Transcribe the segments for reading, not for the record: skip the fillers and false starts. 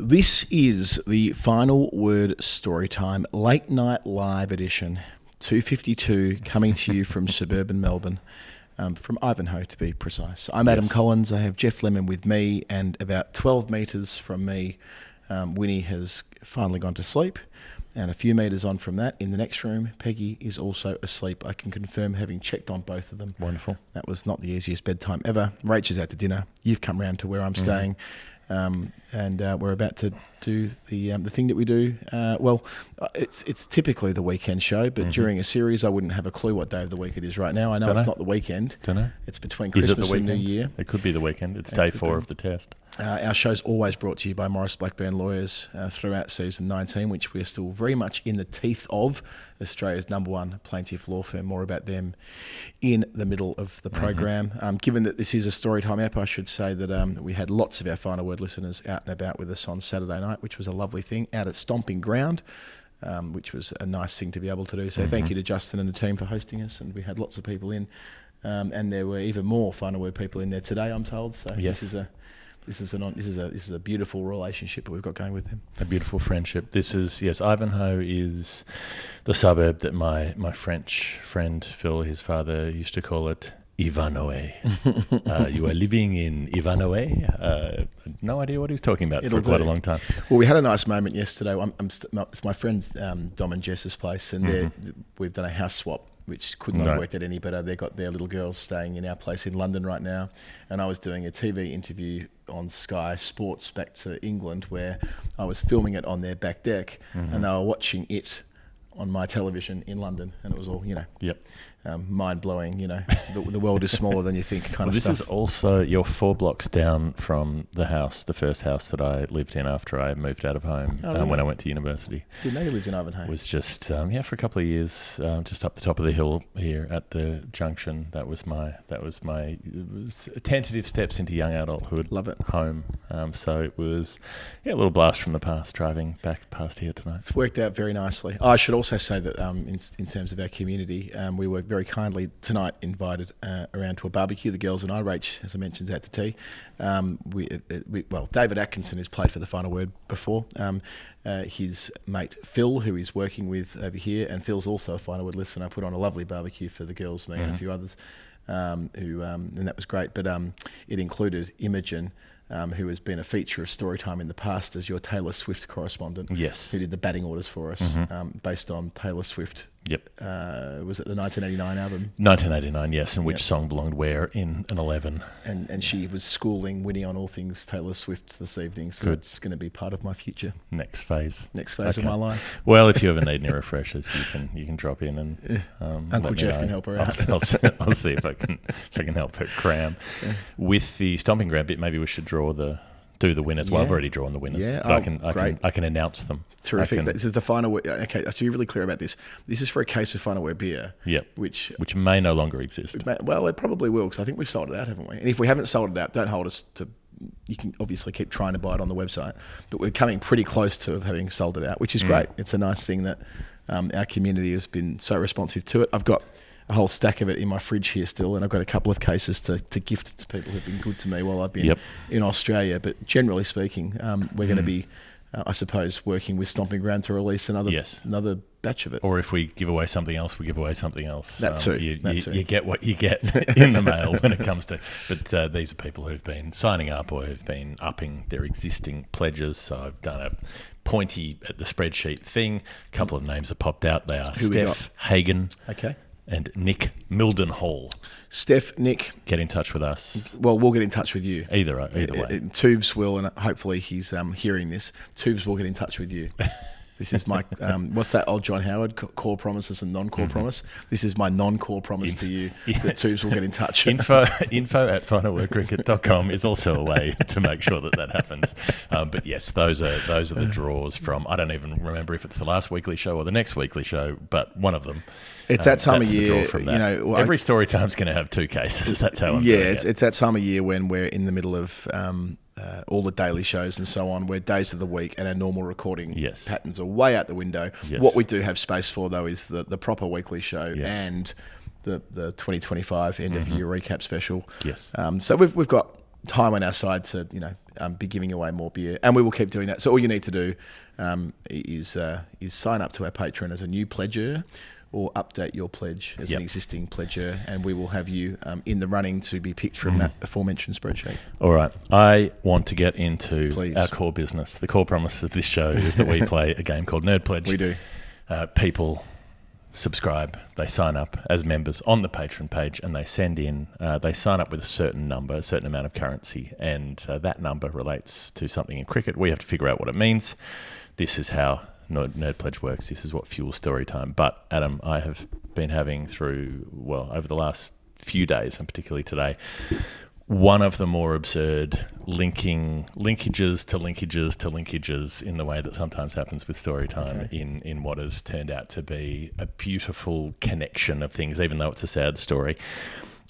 This is the Final Word Storytime Late Night Live Edition, 2:52, coming to you from suburban Melbourne, from Ivanhoe to be precise. I'm Adam Collins. I have Geoff Lemon with me, and about 12 metres from me, Winnie has finally gone to sleep. And a few metres on from that, in the next room, Peggy is also asleep. I can confirm, having checked on both of them. Wonderful. That was not the easiest bedtime ever. Rach is out to dinner. You've come round to where I'm staying. And we're about to do the thing that we do. It's typically the weekend show, but during a series, I wouldn't have a clue what day of the week it is right now. I know it's not the weekend. Don't know. It's between Christmas and New Year. It could be the weekend. It's day 4 of the test. Our show's always brought to you by Morris Blackburn Lawyers throughout season 19, which we're still very much in the teeth of. Australia's #1 plaintiff law firm. More about them in the middle of the program. Given that this is a Storytime app, I should say that we had lots of our Final Word listeners out and about with us on Saturday night, which was a lovely thing, out at Stomping Ground, which was a nice thing to be able to do. So thank you to Justin and the team for hosting us, and we had lots of people in, and there were even more Final Word people in there today, I'm told. So yes. This is a beautiful relationship that we've got going with them. A beautiful friendship. This is, yes, Ivanhoe is the suburb that my French friend Phil, his father, used to call it Ivanhoe. You are living in Ivanhoe? No idea what he was talking about for quite a long time. Well, we had a nice moment yesterday. It's my friends Dom and Jess's place, and we've done a house swap, which could not have worked out any better. They've got their little girls staying in our place in London right now. And I was doing a TV interview on Sky Sports back to England, where I was filming it on their back deck, and they were watching it on my television in London. And it was all, mind-blowing, the world is smaller than you think kind of this stuff. This is also, you're 4 blocks down from the first house that I lived in after I moved out of home when I went to university. Didn't know you lived in Ivanhoe. Was just, for a couple of years, just up the top of the hill here at the junction. That was my tentative steps into young adulthood. Love it. Home. So it was a little blast from the past driving back past here tonight. It's worked out very nicely. I should also say that in terms of our community, we were very kindly tonight invited around to a barbecue. The girls and I, Rach, as I mentioned, is out to tea. David Atkinson has played for the Final Word before. His mate Phil, who he's working with over here, and Phil's also a Final Word listener, put on a lovely barbecue for the girls, me and a few others, and that was great. But it included Imogen, who has been a feature of Storytime in the past as your Taylor Swift correspondent. Yes. Who did the batting orders for us based on Taylor Swift. Yep. Was it the 1989 album? 1989, yes. And which song belonged where in an 11. And she was schooling Winnie on all things Taylor Swift this evening. So that's going to be part of my future. Next phase of my life. Well, if you ever need any refreshers, you can drop in and Uncle Geoff can help her out. I'll see if I can help her cram. Yeah. With the Stomping Ground bit, maybe we should do the winners. Well, I've already drawn the winners. Yeah, but I can announce them. Terrific. This is the Final Word. Okay, I should be really clear about this. This is for a case of Final Word beer. Yep. Which may no longer exist. It probably will, because I think we've sold it out, haven't we? And if we haven't sold it out, don't hold us to. You can obviously keep trying to buy it on the website, but we're coming pretty close to having sold it out, which is great. It's a nice thing that our community has been so responsive to it. I've got a whole stack of it in my fridge here still, and I've got a couple of cases to gift to people who've been good to me while I've been in Australia. But generally speaking, we're going to be, I suppose, working with Stomping Ground to release another batch of it. Or if we give away something else, we give away something else. That too. You get what you get in the mail when it comes to. But these are people who've been signing up or who've been upping their existing pledges. So I've done a pointy at the spreadsheet thing. A couple of names have popped out. They are Steph Hagen. Okay. And Nick Mildenhall. Steph, Nick. Get in touch with us. Well, we'll get in touch with you. Either way. Tubes will, and hopefully he's hearing this. Tubes will get in touch with you. This is my, what's that old John Howard, core promises and non-core promise? This is my non-core promise to you that Tubes will get in touch. Info at finalwordcricket.com is also a way to make sure that happens. But yes, those are the draws from, I don't even remember if it's the last weekly show or the next weekly show, but one of them. It's that time of year, every Storytime's going to have 2 cases. That's how I'm doing it. It's that time of year when we're in the middle of all the daily shows and so on, where days of the week and our normal recording patterns are way out the window. Yes. What we do have space for, though, is the proper weekly show and the 2025 end of year recap special. Yes. So we've got time on our side to be giving away more beer, and we will keep doing that. So all you need to do is sign up to our Patreon as a new pledger, or update your pledge as an existing pledger, and we will have you in the running to be picked from that aforementioned spreadsheet. All right. I want to get into our core business. The core promise of this show is that we play a game called Nerd Pledge. We do. People subscribe, they sign up as members on the Patreon page, and they send in, they sign up with a certain number, a certain amount of currency, and that number relates to something in cricket. We have to figure out what it means. This is how Nerd Pledge works. This is what fuels story time. But Adam, I have been having over the last few days, and particularly today, one of the more absurd linkages to linkages to linkages in the way that sometimes happens with story time in what has turned out to be a beautiful connection of things, even though it's a sad story,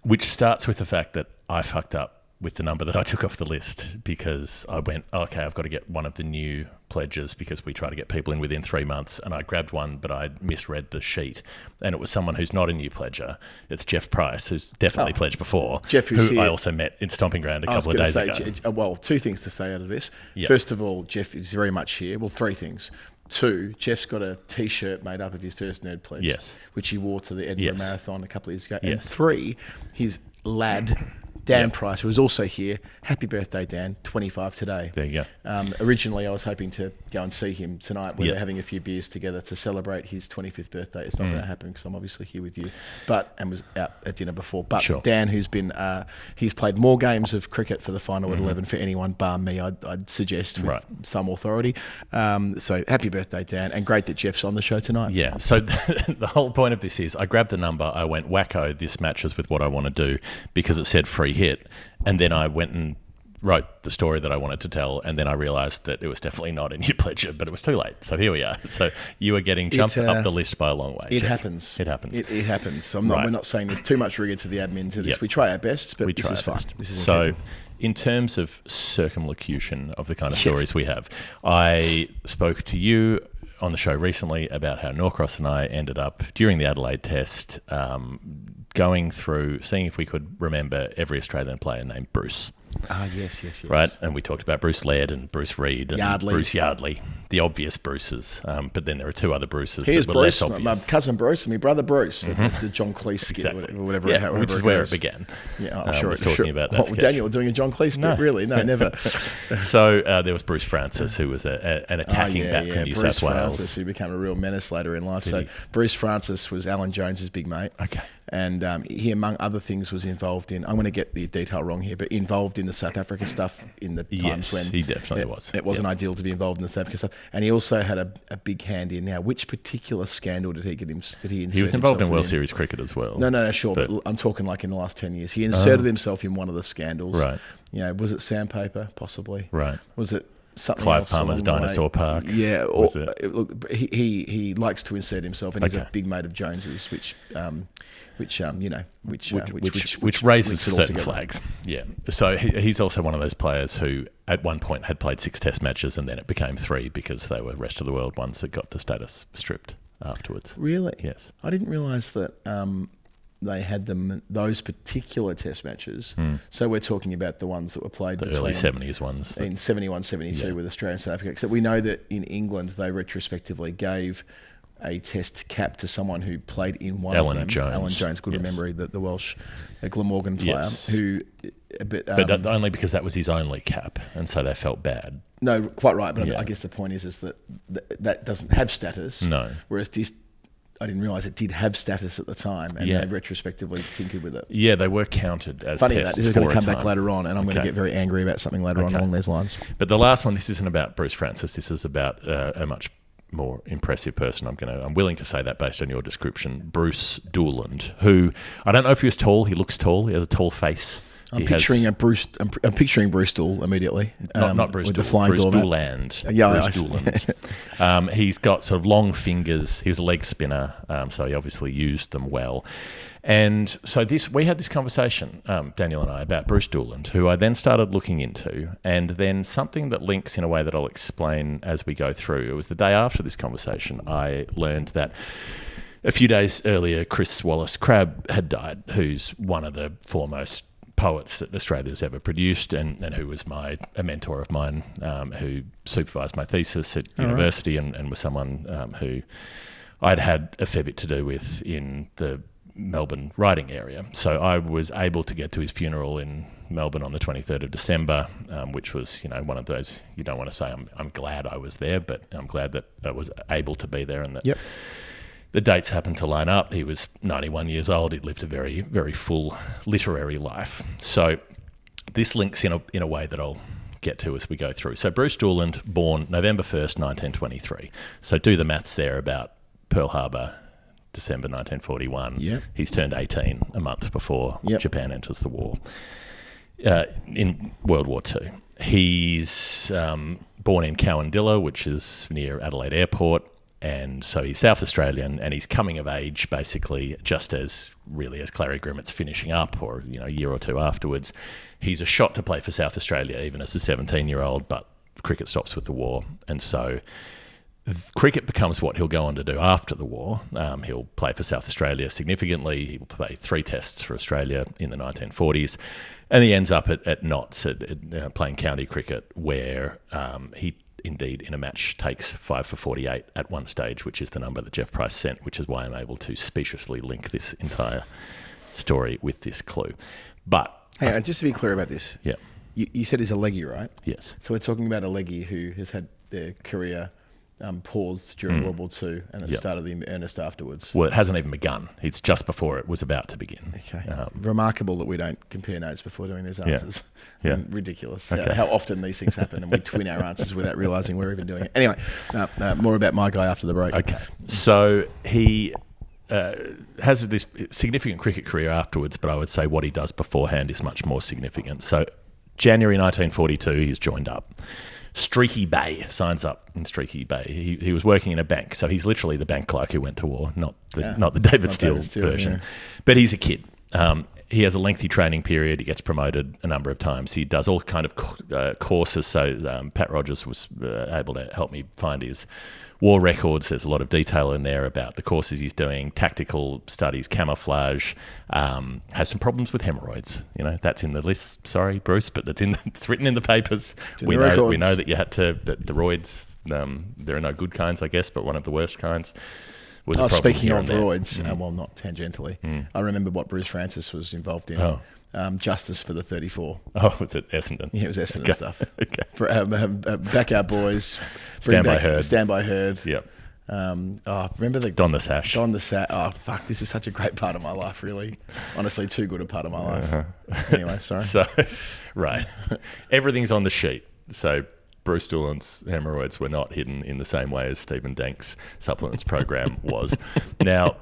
which starts with the fact that I fucked up with the number that I took off the list, because I went, okay, I've got to get one of the new pledges, because we try to get people in within 3 months, and I grabbed one, but I misread the sheet, and it was someone who's not a new pledger. It's Geoff Price, who's definitely pledged before, Jeff, who I also met in Stomping Ground a couple of days ago. Well, two things to say out of this. Yep. First of all, Jeff is very much here. Well, three things. Two, Jeff's got a T-shirt made up of his first Nerd Pledge, which he wore to the Edinburgh Marathon a couple of years ago. And three, his lad, Dan Price, who was also here. Happy birthday, Dan. 25 today. There you go. Originally, I was hoping to go and see him tonight. We're having a few beers together to celebrate his 25th birthday. It's not going to happen because I'm obviously here with you, and was out at dinner before. But Dan, who's been, he's played more games of cricket for the final at 11 for anyone bar me, I'd suggest, with some authority. So happy birthday, Dan, and great that Jeff's on the show tonight. Yeah, so the whole point of this is I grabbed the number, I went, wacko, this matches with what I want to do, because it said free hit, and then I went and wrote the story that I wanted to tell, and then I realised that it was definitely not a new pledger, but it was too late. So here we are. So you are getting jumped up the list by a long way. It happens. It happens. It happens. So we're not saying there's too much rigour to the admin to this. We try our best, but this is fine. This is so in terms of circumlocution of the kind of stories we have, I spoke to you on the show recently about how Norcross and I ended up, during the Adelaide test, going through, seeing if we could remember every Australian player named Bruce. Yes. Right, and we talked about Bruce Laird and Bruce Reid and Bruce Yardley, the obvious Bruces. But then there are two other Bruces that were less obvious. My cousin Bruce and my brother Bruce, the John Cleese skit, whatever. Which is where it began. Yeah, I'm sure. I was talking about that sketch. Daniel doing a John Cleese skit? No. Really? No, never. So there was Bruce Francis, who was an attacking bat from New South Wales. Francis, who became a real menace later in life. Bruce Francis was Alan Jones's big mate. Okay. And he, among other things, was involved in, I'm going to get the detail wrong here, but involved in the South Africa stuff in the times when he definitely was. It wasn't ideal to be involved in the South Africa stuff. And he also had a big hand in, now, which particular scandal did he insert He was involved in World Series cricket as well. No, sure, but I'm talking like in the last 10 years. He inserted himself in one of the scandals. Right. You know, was it sandpaper, possibly? Right. Was it something Clive else Palmer's Dinosaur Park? Yeah. Look, he likes to insert himself, and he's a big mate of Jones's, which raises certain flags. Yeah. So he's also one of those players who at one point had played 6 test matches, and then it became 3 because they were rest of the world ones that got the status stripped afterwards. Really? Yes. I didn't realise that they had those particular test matches. So we're talking about the ones that were played the early 70s ones. In 71, 72 with Australia and South Africa. Except we know that in England they retrospectively gave a test cap to someone who played in one of them. Alan Jones, good memory, the Welsh Glamorgan player, who... But only because that was his only cap, and so they felt bad. No, quite right, but I guess the point is that that doesn't have status. No. Whereas I didn't realise it did have status at the time, and they retrospectively tinkered with it. Yeah, they were counted as Funny tests. This is going to come back later on, and I'm going to get very angry about something later on along those lines. But the last one, this isn't about Bruce Francis. This is about a much more impressive person. I'm willing to say that based on your description. Bruce Dulan, who I don't know if he was tall. He looks tall. He has a tall face. I'm picturing Bruce Dull immediately. Not Bruce Dull. Bruce Dulan. Bruce Dulan. He's got sort of long fingers. He was a leg spinner, so he obviously used them well. And so we had this conversation, Daniel and I, about Bruce Dulan, who I then started looking into, and then something that links in a way that I'll explain as we go through. It was the day after this conversation I learned that a few days earlier, Chris Wallace-Crabbe had died, who's one of the foremost poets that Australia's ever produced, and who was a mentor of mine, who supervised my thesis at university, and was someone who I'd had a fair bit to do with in the Melbourne writing area. So I was able to get to his funeral in Melbourne on the 23rd of December, which was, one of those, you don't want to say I'm glad I was there, but I'm glad that I was able to be there, and that the dates happened to line up. He was 91 years old. He'd lived a very, very full literary life. So this links in a way that I'll get to as we go through. So Bruce Dulan, born November 1st, 1923. So do the maths there about Pearl Harbor, December 1941. Yep. He's turned 18 a month before Japan enters the war. In World War II. He's born in Cowandilla, which is near Adelaide Airport, and so he's South Australian, and he's coming of age basically just as Clary Grimmett's finishing up, or a year or two afterwards. He's a shot to play for South Australia even as a 17-year-old, but cricket stops with the war, and so cricket becomes what he'll go on to do after the war. He'll play for South Australia significantly. He will play 3 tests for Australia in the 1940s. And he ends up at Notts playing county cricket, where he indeed in a match takes 5 for 48 at one stage, which is the number that Geoff Price sent, which is why I'm able to speciously link this entire story with this clue. But hey, just to be clear about this, you said he's a leggy, right? Yes. So we're talking about a leggy who has had their career paused during World War II, and it started in earnest afterwards. Well, it hasn't even begun. It's just before it was about to begin. Okay. Remarkable that we don't compare notes before doing these answers. Yeah. Ridiculous. Okay. How often these things happen, and we twin our answers without realising we're even doing it. Anyway, more about my guy after the break. Okay. So he has this significant cricket career afterwards, but I would say what he does beforehand is much more significant. So January 1942, he's joined up. Streaky Bay, signs up in Streaky Bay. He was working in a bank, so he's literally the bank clerk who went to war, not the David Steele version. Yeah. But he's a kid. He has a lengthy training period. He gets promoted a number of times. He does all kind of courses. So Pat Rogers was able to help me find his war records. There's a lot of detail in there about the courses he's doing, tactical studies, camouflage. Has some problems with hemorrhoids. That's in the list. Sorry, Bruce, but it's written in the papers. We know that you had to. That the roids. There are no good kinds, I guess, but one of the worst kinds was a problem. Speaking of roids, well, not tangentially. I remember what Bruce Francis was involved in. Justice for the 34. Oh, was it Essendon? Yeah, it was Essendon stuff. Okay. Back Out Boys. Stand by Herd. Stand by Herd. Yep. Remember the Don the Sash. Don the Sash. Oh, fuck! This is such a great part of my life. Really, honestly, too good a part of my life. Anyway, sorry. So, right, everything's on the sheet. So Bruce Dulan's hemorrhoids were not hidden in the same way as Stephen Dank's supplements program was. Now.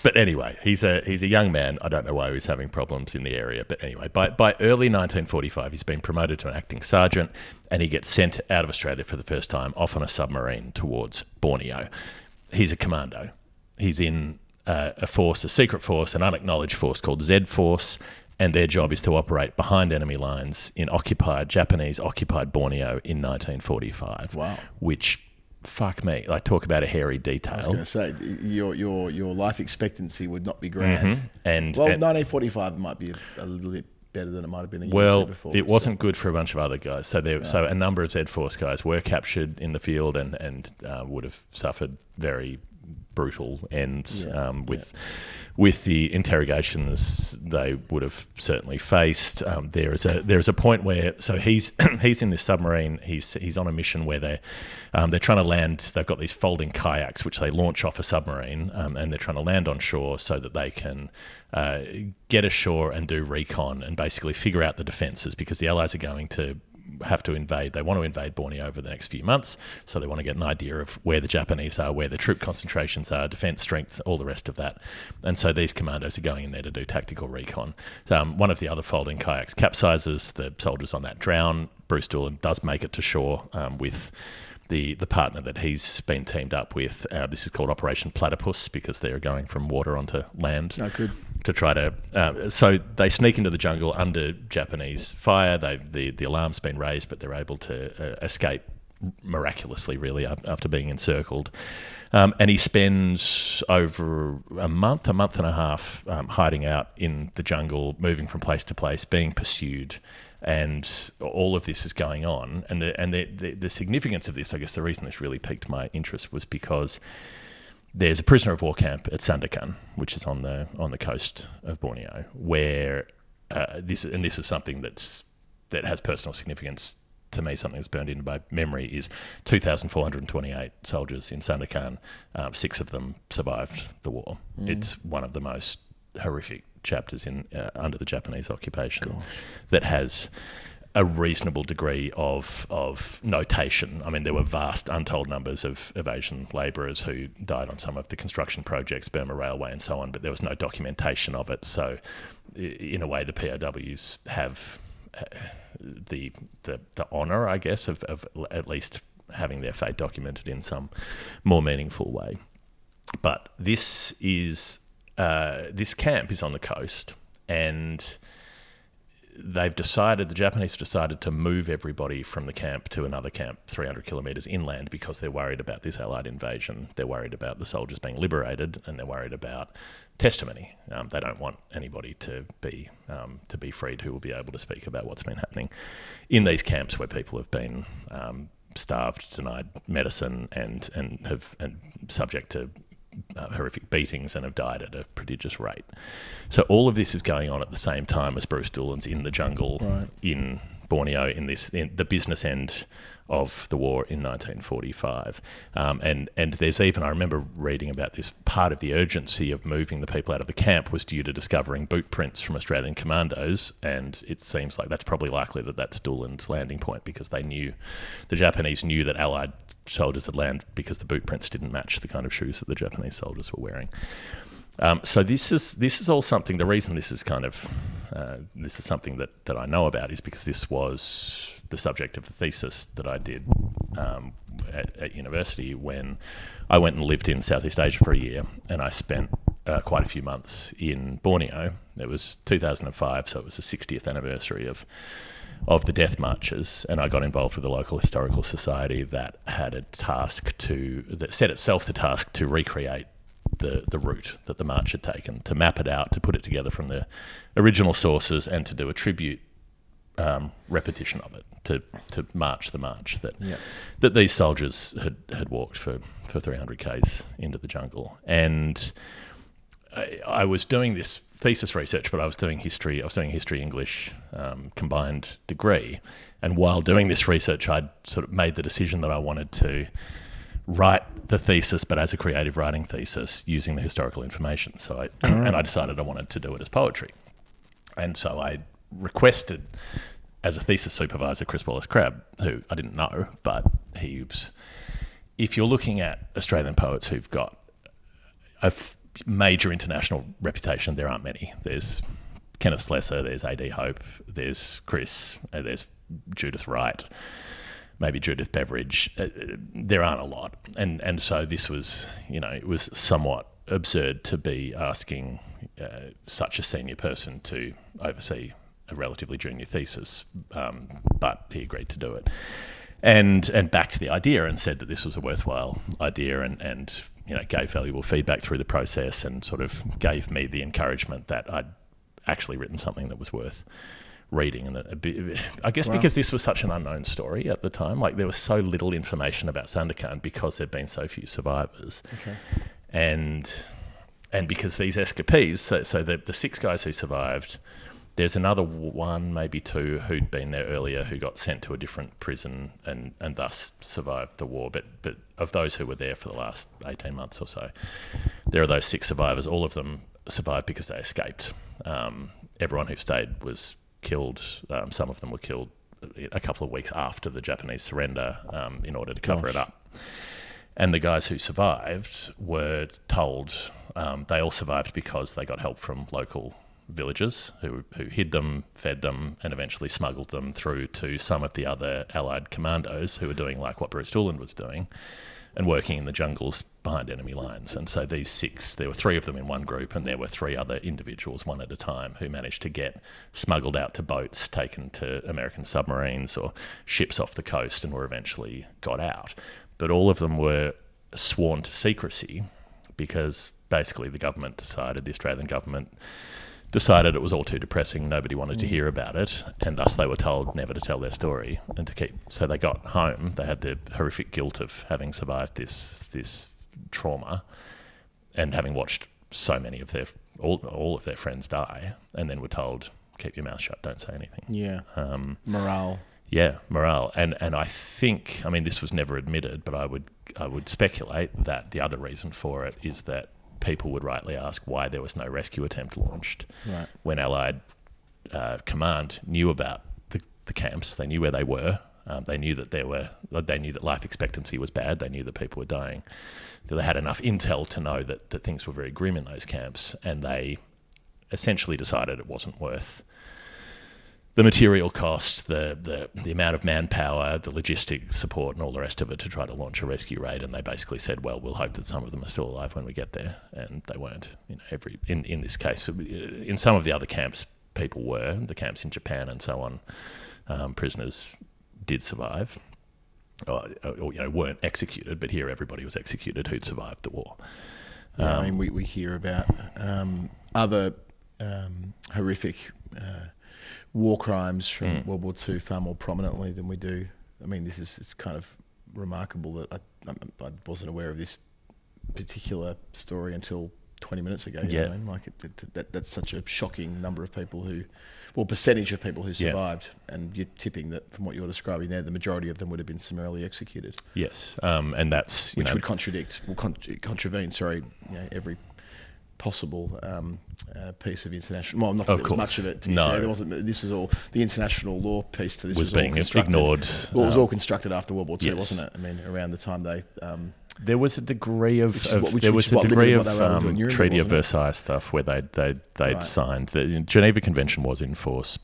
But anyway, he's a young man. I don't know why he was having problems in the area. But anyway, by early 1945, he's been promoted to an acting sergeant, and he gets sent out of Australia for the first time off on a submarine towards Borneo. He's a commando. He's in a secret force, an unacknowledged force called Z Force, and their job is to operate behind enemy lines in Japanese-occupied Borneo in 1945. Wow. Which... fuck me, like talk about a hairy detail. I was going to say, your life expectancy would not be grand. And 1945 might be a little bit better than it might have been a year or two before. It wasn't good for a bunch of other guys. So so a number of Z Force guys were captured in the field and would have suffered very brutal ends with the interrogations they would have certainly faced. There is a point where he's in this submarine. He's on a mission where they're trying to land. They've got these folding kayaks which they launch off a submarine, and they're trying to land on shore so that they can get ashore and do recon and basically figure out the defences, because the Allies are going to have to invade. They want to invade Borneo over the next few months, so they want to get an idea of where the Japanese are, where the troop concentrations are, defence strength, all the rest of that. And so these commandos are going in there to do tactical recon. One of the other folding kayaks capsizes. The soldiers on that drown. Bruce Dulan does make it to shore with the partner that he's been teamed up with. This is called Operation Platypus, because they're going from water onto land. Oh, good. To try to, so they sneak into the jungle under Japanese fire. The alarm's been raised, but they're able to escape miraculously, really, after being encircled. And he spends over a month and a half hiding out in the jungle, moving from place to place, being pursued. And all of this is going on. And the significance of this, I guess the reason this really piqued my interest was because there's a prisoner of war camp at Sandakan, which is on the coast of Borneo, where this is something that has personal significance to me, something that's burned into my memory, is 2,428 soldiers in Sandakan. 6 of them survived the war. It's one of the most horrific chapters in under the Japanese occupation that has a reasonable degree of notation. I mean, there were vast, untold numbers of Asian labourers who died on some of the construction projects, Burma Railway and so on, but there was no documentation of it. So, in a way, the POWs have the honour, I guess, of at least having their fate documented in some more meaningful way. But this camp is on the coast, and the Japanese have decided to move everybody from the camp to another camp 300 kilometres inland because they're worried about this Allied invasion. They're worried about the soldiers being liberated, and they're worried about testimony. They don't want anybody to be freed who will be able to speak about what's been happening in these camps where people have been starved, denied medicine, and subject to horrific beatings and have died at a prodigious rate. So all of this is going on at the same time as Bruce Dulan's in the jungle in Borneo in the business end of the war in 1945. And there's even, I remember reading about this, part of the urgency of moving the people out of the camp was due to discovering boot prints from Australian commandos, and it seems like that's probably likely that's Dulan's landing point, because the Japanese knew that Allied soldiers had landed because the boot prints didn't match the kind of shoes that the Japanese soldiers were wearing. So this is all something. The reason this is this is something that I know about is because this was the subject of the thesis that I did at university when I went and lived in Southeast Asia for a year, and I spent quite a few months in Borneo. It was 2005, so it was the 60th anniversary of the death marches, and I got involved with the local historical society that had that set itself the task to recreate the route that the march had taken, to map it out, to put it together from the original sources, and to do a tribute repetition of it, to march the march that these soldiers had walked for 300 k's into the jungle. And I was doing this thesis research, but I was doing history English combined degree, and while doing this research I'd sort of made the decision that I wanted to write the thesis, but as a creative writing thesis using the historical information. So I decided I wanted to do it as poetry. And so I requested, as a thesis supervisor, Chris Wallace-Crabbe, who I didn't know, but if you're looking at Australian poets who've got a major international reputation, there aren't many. There's Kenneth Slessor, there's A.D. Hope, there's Chris, there's Judith Wright, maybe Judith Beveridge. There aren't a lot. And so this was, it was somewhat absurd to be asking such a senior person to oversee a relatively junior thesis, but he agreed to do it. And backed the idea and said that this was a worthwhile idea, and gave valuable feedback through the process, and sort of gave me the encouragement that I'd actually written something that was worth reading. And I guess because this was such an unknown story at the time, like there was so little information about Sandakan because there'd been so few survivors. Okay. And because these escapees, so the 6 guys who survived, there's another 1, maybe 2 who'd been there earlier who got sent to a different prison and thus survived the war. But of those who were there for the last 18 months or so, there are those 6 survivors. All of them survived because they escaped. Everyone who stayed was killed. Some of them were killed a couple of weeks after the Japanese surrender in order to cover it up. And the guys who survived were told they all survived because they got help from local villagers who hid them, fed them, and eventually smuggled them through to some of the other Allied commandos who were doing like what Bruce Dulan was doing and working in the jungles behind enemy lines. And so these 6, there were 3 of them in one group, and there were 3 other individuals, one at a time, who managed to get smuggled out to boats, taken to American submarines or ships off the coast, and were eventually got out. But all of them were sworn to secrecy because basically the Australian government decided it was all too depressing, nobody wanted to hear about it, and thus they were told never to tell their story and to keep. So they got home, they had the horrific guilt of having survived this trauma and having watched so many of all of their friends die, and then were told, keep your mouth shut, don't say anything. Yeah. Morale. Yeah, morale. And I think, I mean, this was never admitted, but I would speculate that the other reason for it is that people would rightly ask why there was no rescue attempt launched when Allied command knew about the camps. They knew where they were. They knew that life expectancy was bad. They knew that people were dying. They had enough intel to know that things were very grim in those camps, and they essentially decided it wasn't worth the material cost, the amount of manpower, the logistic support, and all the rest of it to try to launch a rescue raid. And they basically said, well, we'll hope that some of them are still alive when we get there. And they weren't. In this case, in some of the other camps, people were. The camps in Japan and so on, prisoners did survive, or weren't executed. But here, everybody was executed who'd survived the war. I mean, we hear about other horrific war crimes from World War II far more prominently than we do. I mean, it's kind of remarkable that I wasn't aware of this particular story until 20 minutes ago. You know what I mean? Like that's such a shocking number of people percentage of people who survived, and you're tipping that from what you're describing there, the majority of them would have been summarily executed. Yes, and that's would contravene every possible piece of international. Well, not that there was much of it. To be fair. There wasn't. This was all the international law piece to this was being ignored. Well, it was all constructed after World War II, wasn't it? I mean, around the time they. There was a degree of Treaty of Versailles stuff where they'd signed. The Geneva Convention was in force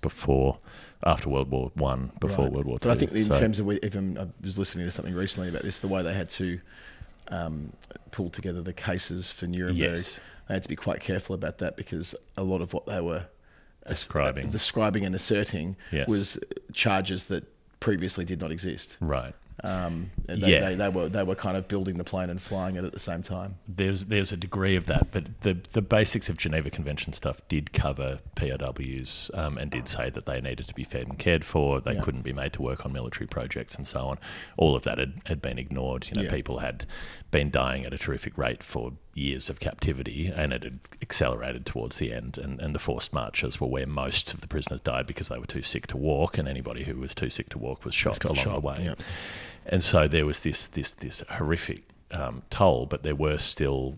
after World War I, before World War II. But I think in terms of even I was listening to something recently about this, the way they had to pull together the cases for Nuremberg. Yes. They had to be quite careful about that because a lot of what they were describing and asserting was charges that previously did not exist. Right. They were kind of building the plane and flying it at the same time. There's a degree of that, but the basics of Geneva Convention stuff did cover POWs and did say that they needed to be fed and cared for. They couldn't be made to work on military projects and so on. All of that had been ignored. People had been dying at a terrific rate for years of captivity, and it had accelerated towards the end. And the forced marches were where most of the prisoners died because they were too sick to walk, and anybody who was too sick to walk was shot along the way. Yep. And so there was this horrific toll, but there were still,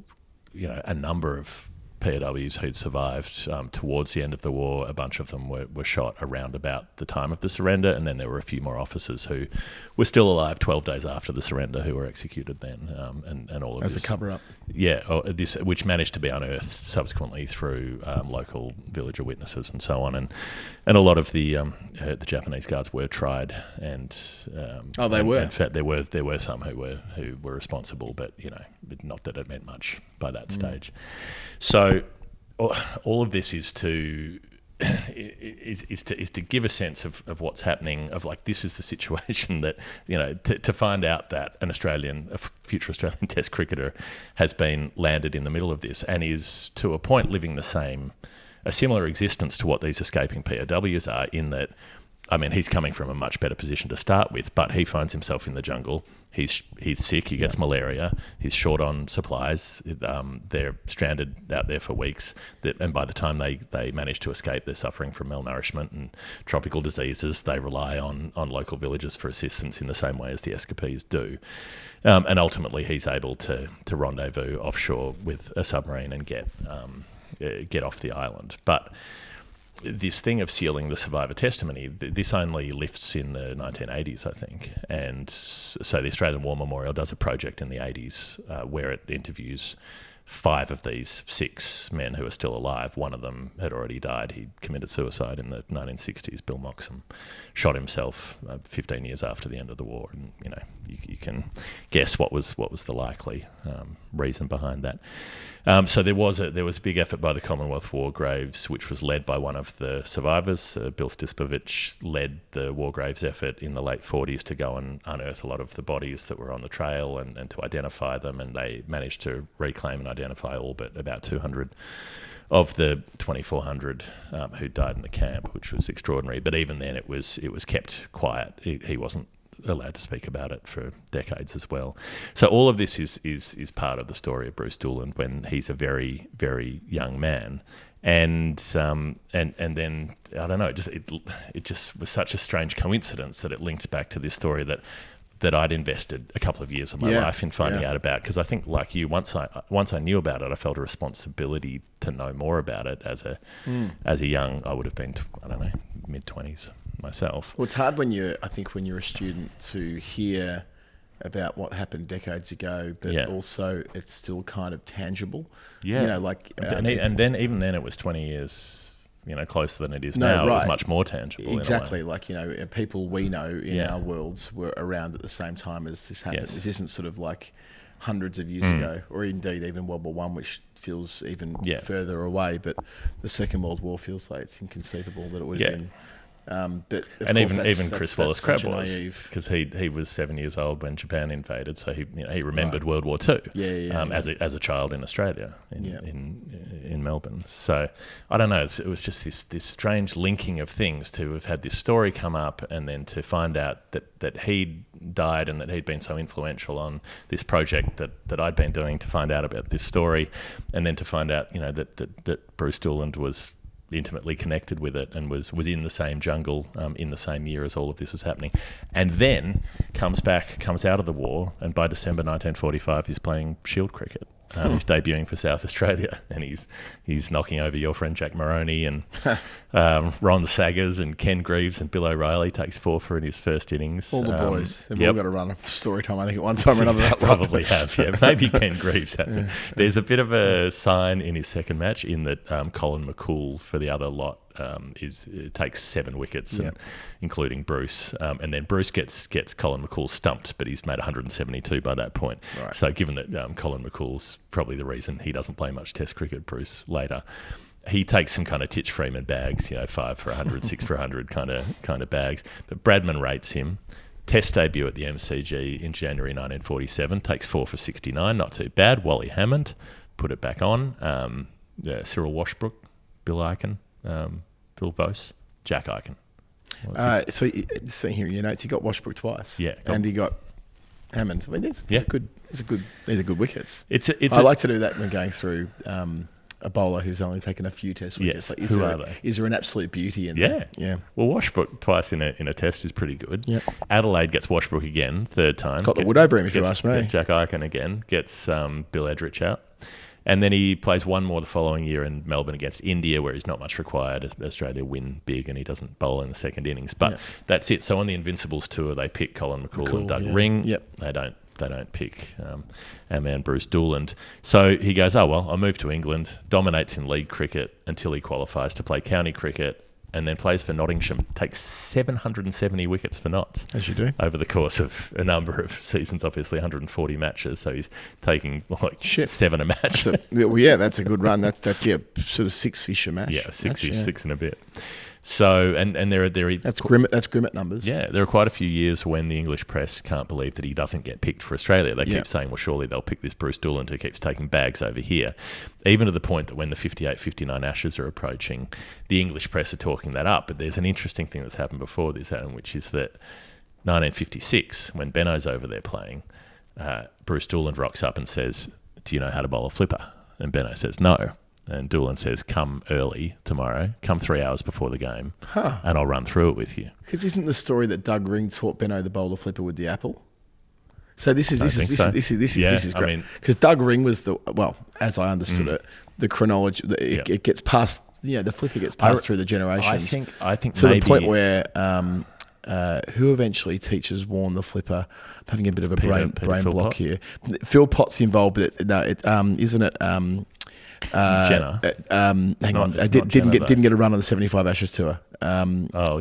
a number of POWs who'd survived towards the end of the war. A bunch of them were shot around about the time of the surrender, and then there were a few more officers who were still alive 12 days after the surrender who were executed then, and all of this. As a cover-up. Yeah, which managed to be unearthed subsequently through local villager witnesses and so on, and a lot of the Japanese guards were tried, and they were. In fact, there were some who were responsible, but not that it meant much by that stage. So all of this is to give a sense of what's happening, of like, this is the situation that, to find out that a future Australian Test cricketer has been landed in the middle of this and is to a point living a similar existence to what these escaping POWs are, in that, I mean, he's coming from a much better position to start with, but he finds himself in the jungle. He's sick. He gets malaria. He's short on supplies. They're stranded out there for weeks. And by the time they manage to escape, they're suffering from malnourishment and tropical diseases. They rely on local villagers for assistance in the same way as the escapees do. And ultimately, he's able to rendezvous offshore with a submarine and get off the island. But this thing of sealing the survivor testimony, this only lifts in the 1980s, I think. And so the Australian War Memorial does a project in the 80s where it interviews 5 of these 6 men who are still alive, one of them had already died. He committed suicide in the 1960s. Bill Moxham shot himself 15 years after the end of the war, and you can guess what was the likely reason behind that. So there was a big effort by the Commonwealth War Graves, which was led by one of the survivors. Bill Stispovich led the War Graves effort in the late 40s to go and unearth a lot of the bodies that were on the trail and to identify them, and they managed to reclaim and identify all but about 200 of the 2,400 who died in the camp, which was extraordinary. But even then, it was kept quiet. He wasn't allowed to speak about it for decades as well. So all of this is part of the story of Bruce Dulan when he's a very, very young man. And then I don't know, it just was such a strange coincidence that it linked back to this story that I'd invested a couple of years of my life in finding out about, because I think, like you, once I knew about it, I felt a responsibility to know more about it as a young, I would have been, I don't know, mid-20s myself. Well, it's hard when you're a student to hear about what happened decades ago, but also it's still kind of tangible. Yeah. And then even then it was 20 years, closer than it is now. Right. It was much more tangible. Exactly. People we know in our worlds were around at the same time as this happened. Yes. This isn't sort of like hundreds of years ago, or indeed even World War I, which feels even further away. But the Second World War feels like it's inconceivable that it would have been. But even Chris Wallace-Crabbe was, because he was 7 years old when Japan invaded, so he remembered World War II as a child in Australia in Melbourne. So I don't know, it was just this strange linking of things, to have had this story come up and then to find out that he'd died and that he'd been so influential on this project that I'd been doing, to find out about this story, and then to find out that Bruce Dulan was intimately connected with it and was in the same jungle in the same year as all of this is happening, and then comes out of the war, and by December 1945 he's playing Shield cricket. He's debuting for South Australia, and he's knocking over your friend Jack Moroney and Ron Saggers and Ken Greaves and Bill O'Reilly. Takes 4 for in his first innings. All the boys. They've all got to run a story time, I think, at one time or another. They probably have, yeah. Maybe Ken Greaves hasn't. There's a bit of a sign in his second match in that Colin McCool for the other lot takes 7 wickets, including Bruce, and then Bruce gets Colin McCool stumped, but he's made 172 by that point. Right. So given that Colin McCool's probably the reason he doesn't play much Test cricket, Bruce later, he takes some kind of Titch Freeman bags, 5 for 100, 6 for 100 kind of bags. But Bradman rates him. Test debut at the MCG in January 1947, takes 4 for 69, not too bad. Wally Hammond put it back on. Cyril Washbrook, Bill Eichen, Phil Vose, Jack Eichen. So seeing here in your notes, you got Washbrook twice, and you got Hammond. I mean, these are good wickets. I like to do that when going through a bowler who's only taken a few Test wickets. Yes. Who are they? Is there an absolute beauty in that? Yeah. Well, Washbrook twice in a Test is pretty good. Yep. Adelaide gets Washbrook again, third time. Got the wood over him, if you ask me. Gets Jack Eichen again. Gets Bill Edrich out. And then he plays one more the following year in Melbourne against India, where he's not much required. Australia win big, and he doesn't bowl in the second innings. But that's it. So on the Invincibles tour, they pick Colin McCool and Doug Ring. Yep. They don't pick our man Bruce Dulan. So he goes, I'll move to England, dominates in league cricket until he qualifies to play county cricket, and then plays for Nottingham, takes 770 wickets for Notts. As you do. Over the course of a number of seasons, obviously 140 matches, so he's taking 7 a match. That's a good run. That's sort of 6-ish a match. Yeah, 6 and a bit. So, and there are... That's Grimmett numbers. Yeah, there are quite a few years when the English press can't believe that he doesn't get picked for Australia. They keep saying, well, surely they'll pick this Bruce Dulan who keeps taking bags over here. Even to the point that when the 58-59 Ashes are approaching, the English press are talking that up. But there's an interesting thing that's happened before this, Adam, which is that 1956, when Benno's over there playing, Bruce Dulan rocks up and says, do you know how to bowl a flipper? And Benno says, no. And Dulan says, come early tomorrow, come 3 hours before the game, and I'll run through it with you. Because isn't the story that Doug Ring taught Benno the bowler flipper with the apple? So this is great. Because Doug Ring was as I understood it, the chronology, it gets passed, the flipper gets passed through the generations. I think to the point where who eventually teaches Warren the Flipper. I'm having a bit of a brain block Philpott? here. Philpott's involved, but isn't it? Jenna. Hang on, It's didn't Jenna, get a run on the 75 Ashes tour.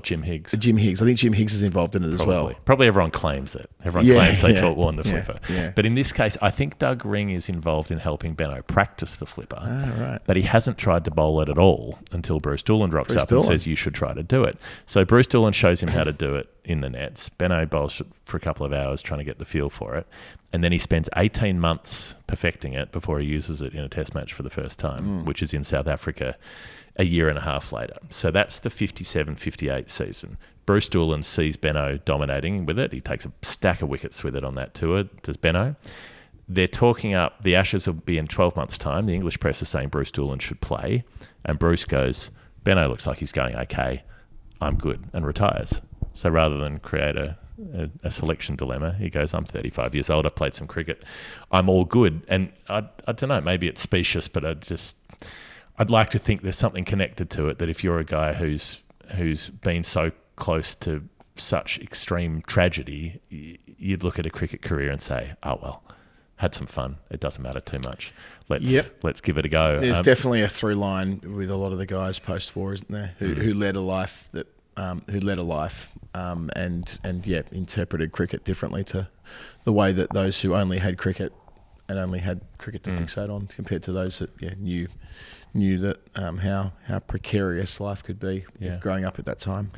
Jim Higgs. Jim Higgs. I think Jim Higgs is involved in it as well. Probably everyone claims it. Everyone claims they taught Warren the Flipper. Yeah. But in this case, I think Doug Ring is involved in helping Benno practice the Flipper. Right. But he hasn't tried to bowl it at all until Bruce Dulan drops up and says, you should try to do it. So Bruce Dulan shows him how to do it in the nets. Benno bowls for a couple of hours trying to get the feel for it. And then he spends 18 months perfecting it before he uses it in a test match for the first time, which is in South Africa a year and a half later. So that's the 57-58 season. Bruce Dulan sees Benno dominating with it. He takes a stack of wickets with it on that tour, does Benno. They're talking up, the Ashes will be in 12 months' time. The English press is saying Bruce Dulan should play. And Bruce goes, Benno looks like he's going okay. I'm good, and retires. So rather than create a selection dilemma, he goes, I'm 35 years old, I've played some cricket, I'm all good. And I don't know, maybe it's specious, but I'd like to think there's something connected to it, that if you're a guy who's been so close to such extreme tragedy, you'd look at a cricket career and say, oh well, had some fun, it doesn't matter too much, let's give it a go. There's definitely a through line with a lot of the guys post-war, isn't there, who led a life that and interpreted cricket differently to the way that those who only had cricket and only had cricket to fixate on, compared to those that knew that how precarious life could be growing up at that time.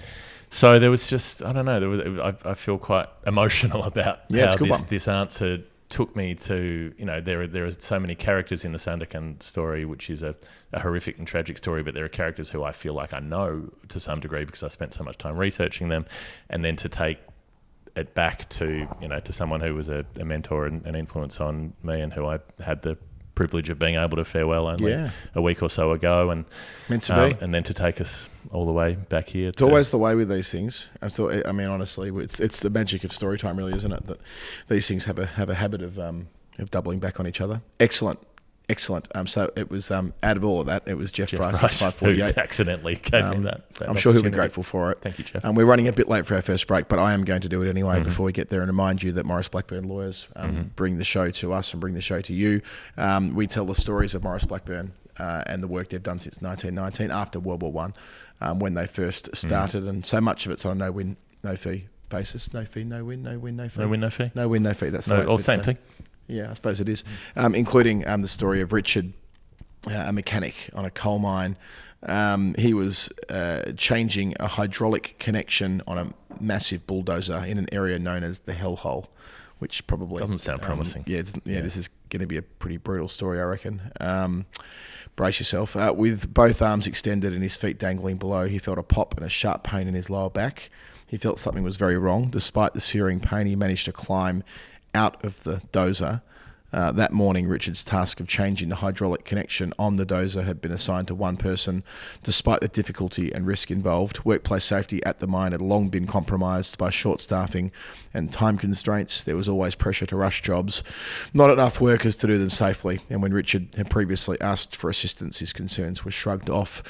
So there was just, I don't know, I feel quite emotional about how this answer took me to, there are so many characters in the Sandakan story, which is a horrific and tragic story, but there are characters who I feel like I know to some degree because I spent so much time researching them, and then to take it back to, to someone who was a mentor and an influence on me, and who I had the privilege of being able to farewell only a week or so ago, and meant to be, and then to take us all the way back here. It's always the way with these things. Honestly, it's the magic of story time, really, isn't it? That these things have a habit of doubling back on each other. Excellent. So it was out of all of that, it was Geoff Price 548 who accidentally gave me that. I'm sure he'll be grateful for it. Thank you, Geoff. We're running a bit late for our first break, but I am going to do it anyway before we get there, and remind you that Maurice Blackburn Lawyers bring the show to us and bring the show to you. We tell the stories of Maurice Blackburn and the work they've done since 1919, after World War I, when they first started, and so much of it's on a no-win, no-fee basis. No fee, no win, no win, no fee. No win, no fee? No win, no fee. That's the way it's same thing. Yeah, I suppose it is. Including the story of Richard, a mechanic on a coal mine. He was changing a hydraulic connection on a massive bulldozer in an area known as the Hell Hole, which probably doesn't sound promising. This is going to be a pretty brutal story, I reckon. Brace yourself. With both arms extended and his feet dangling below, he felt a pop and a sharp pain in his lower back. He felt something was very wrong. Despite the searing pain, he managed to climb out of the dozer. That morning, Richard's task of changing the hydraulic connection on the dozer had been assigned to one person. Despite the difficulty and risk involved, workplace safety at the mine had long been compromised by short staffing and time constraints. There was always pressure to rush jobs, not enough workers to do them safely. And when Richard had previously asked for assistance, his concerns were shrugged off.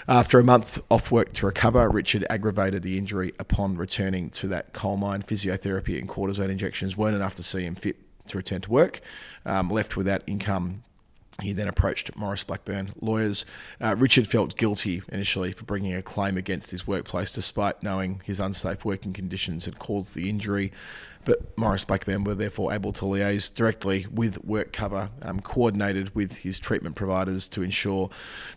After a month off work to recover, Richard aggravated the injury upon returning to that coal mine. Physiotherapy and cortisone injections weren't enough to see him fit to return to work. Left without income, he then approached Maurice Blackburn Lawyers. Richard felt guilty initially for bringing a claim against his workplace, despite knowing his unsafe working conditions had caused the injury. But Maurice Blackburn were therefore able to liaise directly with WorkCover, coordinated with his treatment providers to ensure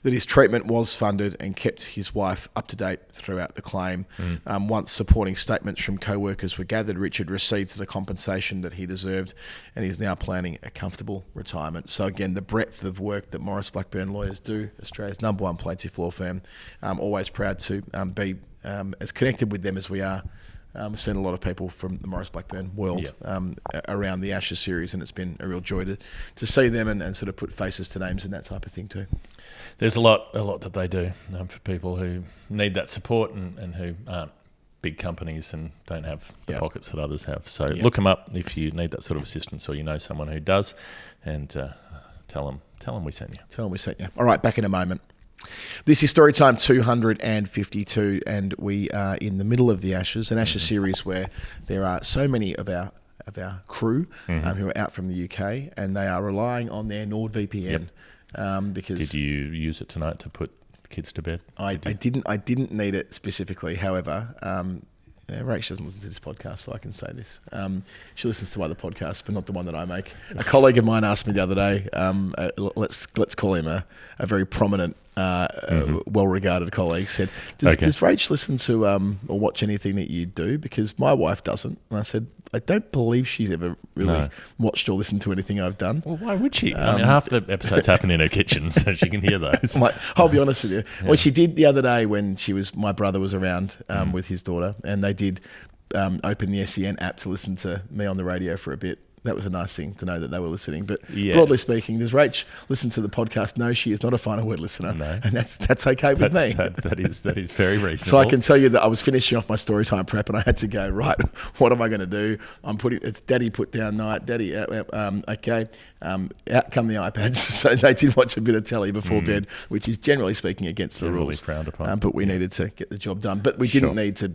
that his treatment was funded and kept his wife up to date throughout the claim. Once supporting statements from co-workers were gathered, Richard received the compensation that he deserved, and he's now planning a comfortable retirement. So again, the breadth of work that Maurice Blackburn Lawyers do, Australia's #1 plaintiff law firm, always proud to be as connected with them as we are. We've seen a lot of people from the Maurice Blackburn world around the Ashes series, and it's been a real joy to see them and sort of put faces to names and that type of thing too. There's a lot that they do for people who need that support and who aren't big companies and don't have the pockets that others have. So look them up if you need that sort of assistance, or you know someone who does, and tell them we sent you. Tell them we sent you. All right, back in a moment. This is Storytime 252, and we are in the middle of the Ashes, an Ashes series where there are so many of our crew who are out from the UK, and they are relying on their NordVPN. Because did you use it tonight to put kids to bed? I didn't need it specifically. However, Rach doesn't listen to this podcast, so I can say this. She listens to other podcasts, but not the one that I make. A colleague of mine asked me the other day. Let's call him a very prominent, well-regarded colleague. Said, "Does Rach listen to or watch anything that you do? Because my wife doesn't." And I said, "I don't believe she's ever really watched or listened to anything I've done." Well, why would she? I mean, half the episodes happen in her kitchen, so she can hear those. I'll be honest with you. Yeah. Well, she did the other day when my brother was around with his daughter, and they did open the SEN app to listen to me on the radio for a bit. That was a nice thing to know that they were listening. But broadly speaking, does Rach listen to the podcast? No, she is not a Final Word listener. No. And that's okay with me. That is very reasonable. So I can tell you that I was finishing off my Storytime prep and I had to go, right, what am I going to do? It's Daddy put down night. Daddy, okay. Out come the iPads. So they did watch a bit of telly before bed, which is generally speaking against the rules. Frowned upon. But we needed to get the job done. But we didn't need to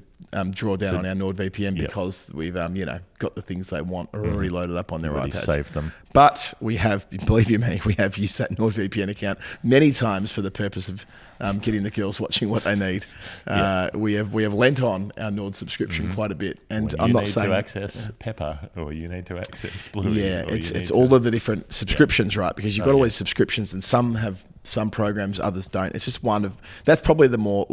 draw down on our NordVPN because we've got the things they want already loaded up on their iPads. Saved them. But we have, believe you me, we have used that NordVPN account many times for the purpose of getting the girls watching what they need. We have lent on our Nord subscription quite a bit, and I'm not saying to access Pepper or you need to access Bluey. Yeah, it's all of the different subscriptions, right? Because you've got all these subscriptions, and some have some programs, others don't. It's just one of that's probably the more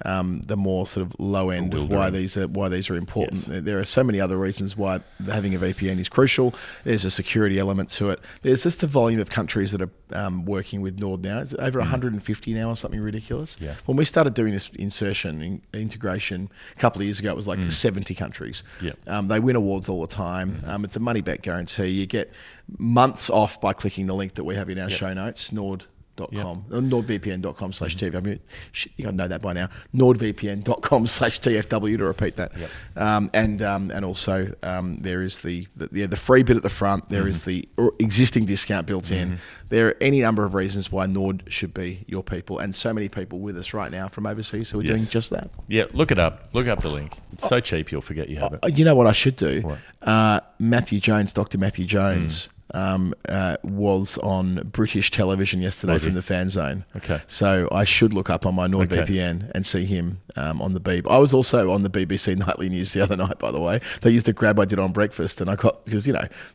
the more sort of low end of why these are important. Yes. There are so many other reasons why having a VPN is crucial. There's a security element to it. There's just the volume of countries that are working with Nord now. Is it over 150 now or something ridiculous? Yeah. When we started doing this integration a couple of years ago, it was like 70 countries. Yeah. They win awards all the time. It's a money back guarantee. You get months off by clicking the link that we have in our show notes, NordVPN.com/TV. I mean, I know that by now. NordVPN.com/TFW to repeat that. Yep. And also there is the free bit at the front. There is the existing discount built in. There are any number of reasons why Nord should be your people, and so many people with us right now from overseas who are doing just that. Yeah, look it up. Look up the link. It's so cheap you'll forget you have it. You know what I should do? What? Matthew Jones, Dr. Matthew Jones. Was on British television yesterday from the Fan Zone. Okay. So I should look up on my NordVPN and see him on the Beeb. I was also on the BBC Nightly News the other night, by the way. They used a grab I did on breakfast, and I got, because,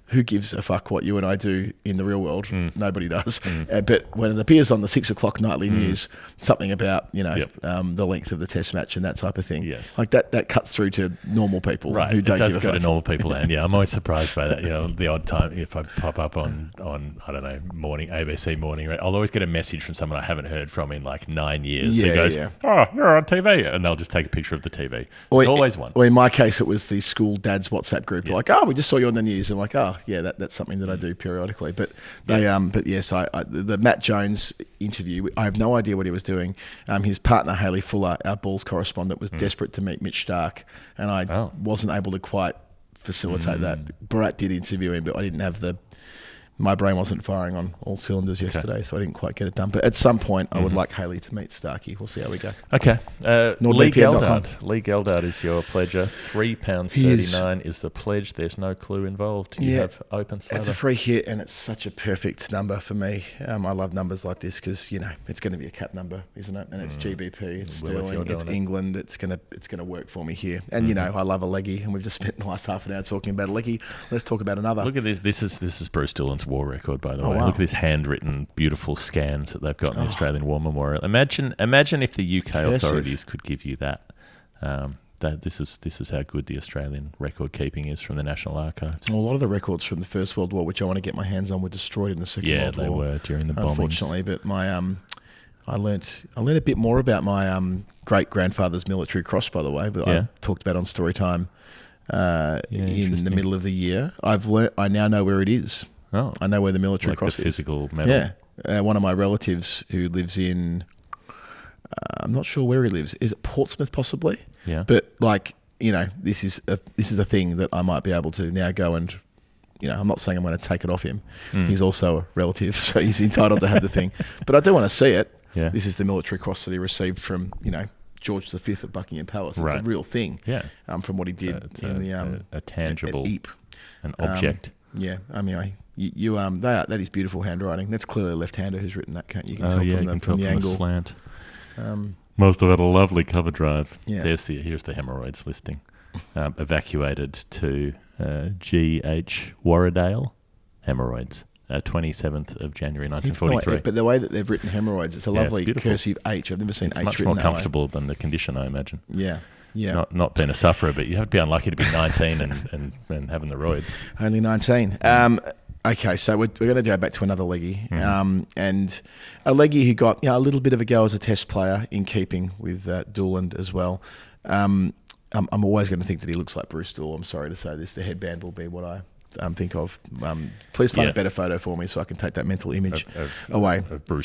who gives a fuck what you and I do in the real world? Nobody does. But when it appears on the 6 o'clock Nightly News, something about, the length of the test match and that type of thing. Yes. Like that cuts through to normal people who don't give a fuck. It does go to normal people, and I'm always surprised by that. The odd time, if I pop up on I don't know, ABC morning, I'll always get a message from someone I haven't heard from in like 9 years. Who goes, "Oh, you're on TV," and they'll just take a picture of the TV. There's always one. Well, in my case, it was the school dad's WhatsApp group. They're like, "Oh, we just saw you on the news." I'm like, "Oh, yeah, that's something that I do periodically." But they, but yes, the Matt Jones interview, I have no idea what he was doing. His partner Hayley Fuller, our Bulls correspondent, was desperate to meet Mitch Starc, and I wasn't able to quite facilitate that. Barat did interview him, but I didn't have my brain wasn't firing on all cylinders yesterday, so I didn't quite get it done. But at some point, I would like Hayley to meet Starkey. We'll see how we go. Okay. Lee Geldard is your pledger. £3.39 is the pledge. There's no clue involved. You have open slather. It's a free hit, and it's such a perfect number for me. I love numbers like this because it's going to be a cap number, isn't it? And it's GBP, it's sterling, it's England. It's going to work for me here. And I love a leggy, and we've just spent the last half an hour talking about a leggy. Let's talk about another. Look at this. This is Bruce Dulan's war record, by the way. Wow. Look at this handwritten, beautiful scans that they've got in the Australian War Memorial. Imagine if the UK authorities could give you that. This is how good the Australian record keeping is from the National Archives. Well, a lot of the records from the First World War, which I want to get my hands on, were destroyed in the Second World War. Yeah, they were during the bombings. Unfortunately, but my I learnt a bit more about my great grandfather's military cross, by the way. But I talked about on Storytime in the middle of the year. I now know where it is. Oh, I know where the military cross the is. Physical medal. Yeah, one of my relatives who lives in, I'm not sure where he lives. Is it Portsmouth possibly? Yeah. But this is a thing that I might be able to now go and, I'm not saying I'm going to take it off him. He's also a relative, so he's entitled to have the thing. But I do want to see it. Yeah. This is the military cross that he received from, George V at Buckingham Palace. It's Right. a real thing. Yeah. From what he did It's a tangible, at Ypres. an object. Yeah, I mean, that is beautiful handwriting. That's clearly a left-hander who's written that, can't you? You can tell from the angle. Slant. Must have had a lovely cover drive. Yeah. Here's the hemorrhoids listing. Evacuated to G.H. Warradale, hemorrhoids. 27th of January 1943. But the way that they've written hemorrhoids, it's a lovely cursive H. I've never seen H written It's much more comfortable than the condition, I imagine. Yeah. Yeah. Not being a sufferer, but you have to be unlucky to be 19 and having the roids. Only 19. Okay, so we're going to go back to another leggy. And a leggy who got a little bit of a go as a test player, in keeping with Dulan as well. I'm always going to think that he looks like Bruce Dool. I'm sorry to say this. The headband will be what I think of. Please find a better photo for me so I can take that mental image away of Bruce.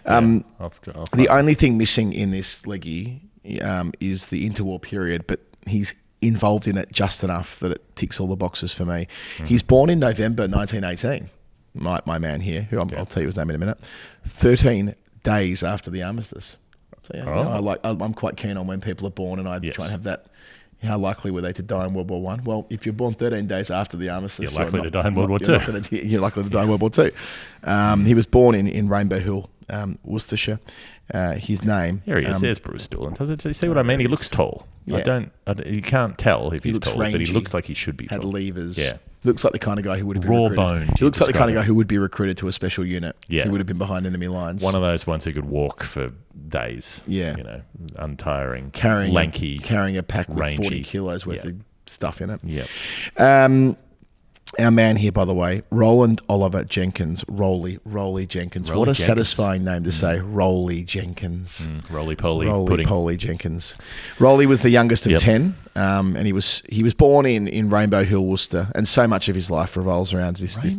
The only thing missing in this leggy is the interwar period, but he's involved in it just enough that it ticks all the boxes for me. He's born in November 1918. My man here, who I'll tell you his name in a minute. 13 days after the armistice. So I'm quite keen on when people are born, and I try and have that. How likely were they to die in World War I? Well, if you're born 13 days after the armistice, you're likely to die in World War II. You're likely to die in World War II. He was born in Rainbow Hill, Worcestershire. His name. Here he is. There's Bruce Dolan. Does it see what I mean? He looks tall. Yeah. You can't tell if he's tall, rangy, but he looks like he should be tall. Had levers. Yeah. Looks like the kind of guy who would have been raw recruited. boned. He looks like the kind of guy who would be recruited to a special unit. Yeah. Who would have been behind enemy lines. One of those ones who could walk for days. Yeah. Untiring. Lanky. Carrying a pack with rangy, 40 kilos worth of stuff in it. Yeah. Our man here, by the way, Roland Oliver Jenkins, Roly Jenkins. What a satisfying name to say, Roly Jenkins. Roly-poly Jenkins. Roly was the youngest of 10, and he was born in Rainbow Hill, Worcester, and so much of his life revolves around this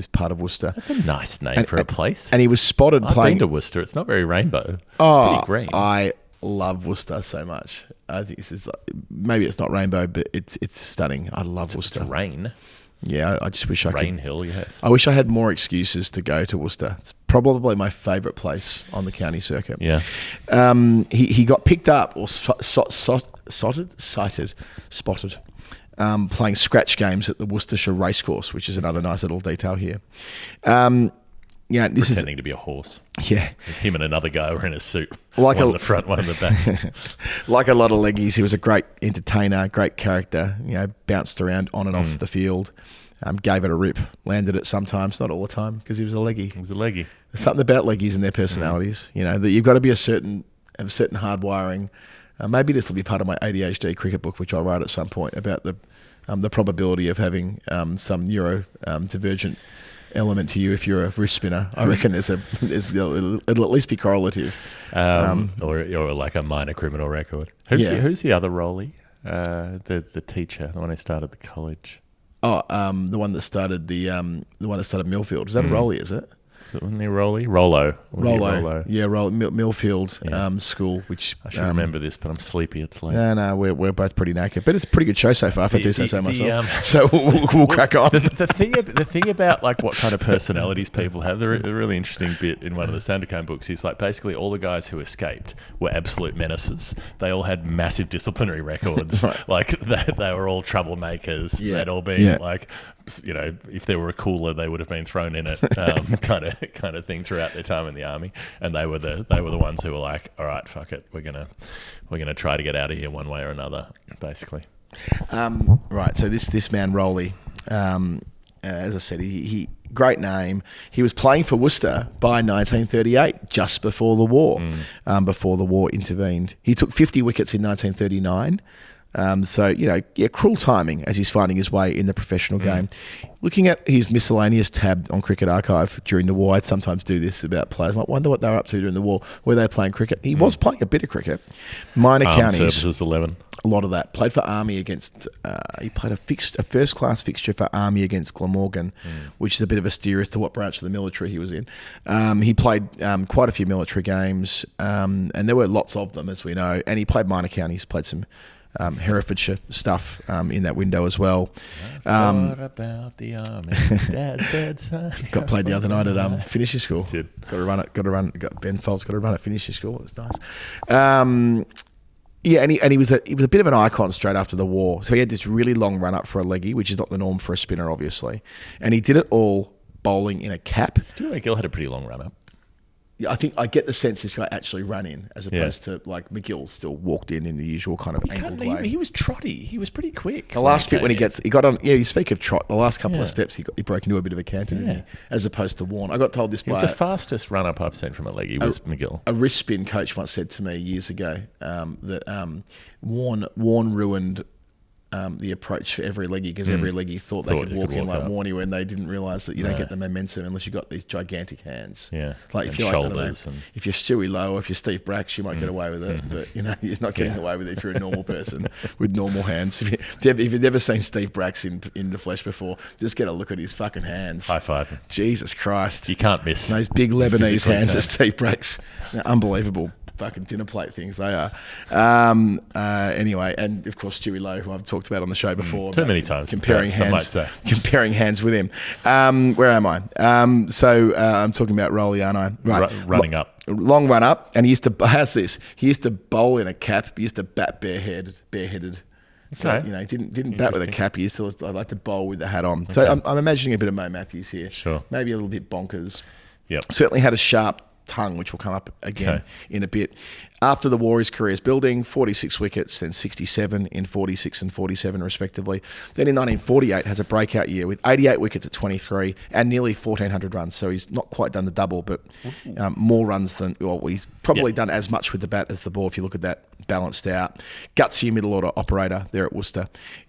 part of Worcester. That's a nice name for a place. And he was spotted I've playing. been to Worcester. It's not very rainbow. It's pretty green. I love Worcester so much. I think this is maybe it's not rainbow, but it's stunning. I love Worcester. It's rain. Yeah, I just wish I could. Rain Hill, yes. I wish I had more excuses to go to Worcester. It's probably my favourite place on the county circuit. Yeah. He got picked up or spotted, playing scratch games at the Worcestershire Racecourse, which is another nice little detail here. Pretending to be a horse. Yeah. Him and another guy were in a suit. One in the front, one in the back. Like a lot of leggies, he was a great entertainer, great character, bounced around on and off the field, gave it a rip, landed it sometimes, not all the time, because he was a leggy. He was a leggy. There's something about leggies and their personalities, that you've got to be have a certain hard wiring. Maybe this will be part of my ADHD cricket book, which I'll write at some point, about the probability of having some neurodivergent element to you if you're a wrist spinner. I reckon it'll at least be correlative, or like a minor criminal record. Who's the other Roly? The teacher, the one who started the college. Oh, the one that started Millfield. Is that a Roly? Is it? Wasn't he Roly? Rollo. Yeah, Millfield School, which... I should remember this, but I'm sleepy. It's late. No, we're both pretty knackered. But it's a pretty good show so far, if I do say so myself. So we'll crack on. The thing about like what kind of personalities people have, the really interesting bit in one of the Sandercombe books is like basically all the guys who escaped were absolute menaces. They all had massive disciplinary records. Right. Like they were all troublemakers. Yeah. They'd all been like... if there were a cooler, they would have been thrown in it, kind of thing throughout their time in the army. And they were the ones who were like, all right, fuck it, we're gonna try to get out of here one way or another, basically. Right. So this man Roly, as I said, he great name. He was playing for Worcester by 1938, just before the war. Before the war intervened, he took 50 wickets in 1939. Cruel timing as he's finding his way in the professional game. Looking at his miscellaneous tab on Cricket Archive during the war, I'd sometimes do this about players. I wonder what they were up to during the war. Were they playing cricket? He was playing a bit of cricket. Minor counties. Services 11. A lot of that. Played for Army against... he played a first-class fixture for Army against Glamorgan, which is a bit of a steer as to what branch of the military he was in. He played quite a few military games, and there were lots of them, as we know. And he played minor counties, played some... Herefordshire stuff in that window as well. What about the army? Dad said son. Got played the other night at Finisher School. Did. Got to run. Ben Folt's got to run at Finisher School. It was nice. Yeah, and he was a bit of an icon straight after the war. So he had this really long run up for a leggy, which is not the norm for a spinner, obviously. And he did it all bowling in a cap. Stuart McGill had a pretty long run up. Yeah, I think I get the sense this guy actually ran in, as opposed to like McGill still walked in the usual kind of angled way. He was trotty. He was pretty quick. The last bit when he got on, you speak of trot. The last couple of steps he broke into a bit of a canter, didn't he? As opposed to Warne. I got told this by the fastest run up I've seen from a leggy was McGill. A wrist spin coach once said to me years ago that Warne ruined the approach for every leggy, because every leggy thought they could walk in like Warney, when they didn't realise that you don't get the momentum unless you've got these gigantic hands. Yeah, like if you're shoulders. If you're Stewie Lowe or if you're Steve Bracks, you might get away with it, but you're not getting away with it if you're a normal person with normal hands. If you've never seen Steve Bracks in the flesh before, just get a look at his fucking hands. High five. Jesus Christ, you can't miss those big Lebanese hands of Steve Bracks. Unbelievable. Fucking dinner plate things they are. Anyway, and of course Stewie Lowe, who I've talked about on the show before, too many times comparing hands with him. Where am I? I'm talking about Roly, aren't I? Right, running up, long run up, and he used to. How's this? He used to bowl in a cap. He used to bat bareheaded. So, he didn't bat with a cap. He used to like to bowl with the hat on. Okay. So I'm imagining a bit of Mo Matthews here. Sure, maybe a little bit bonkers. Yeah, certainly had a sharp tongue, which will come up again in a bit. After the war, his career is building, 46 wickets, then 67 in 46 and 47 respectively. Then in 1948 has a breakout year with 88 wickets at 23 and nearly 1,400 runs. So he's not quite done the double, but more runs than, he's probably done as much with the bat as the ball if you look at that balanced out. Gutsy middle order operator there at Worcester.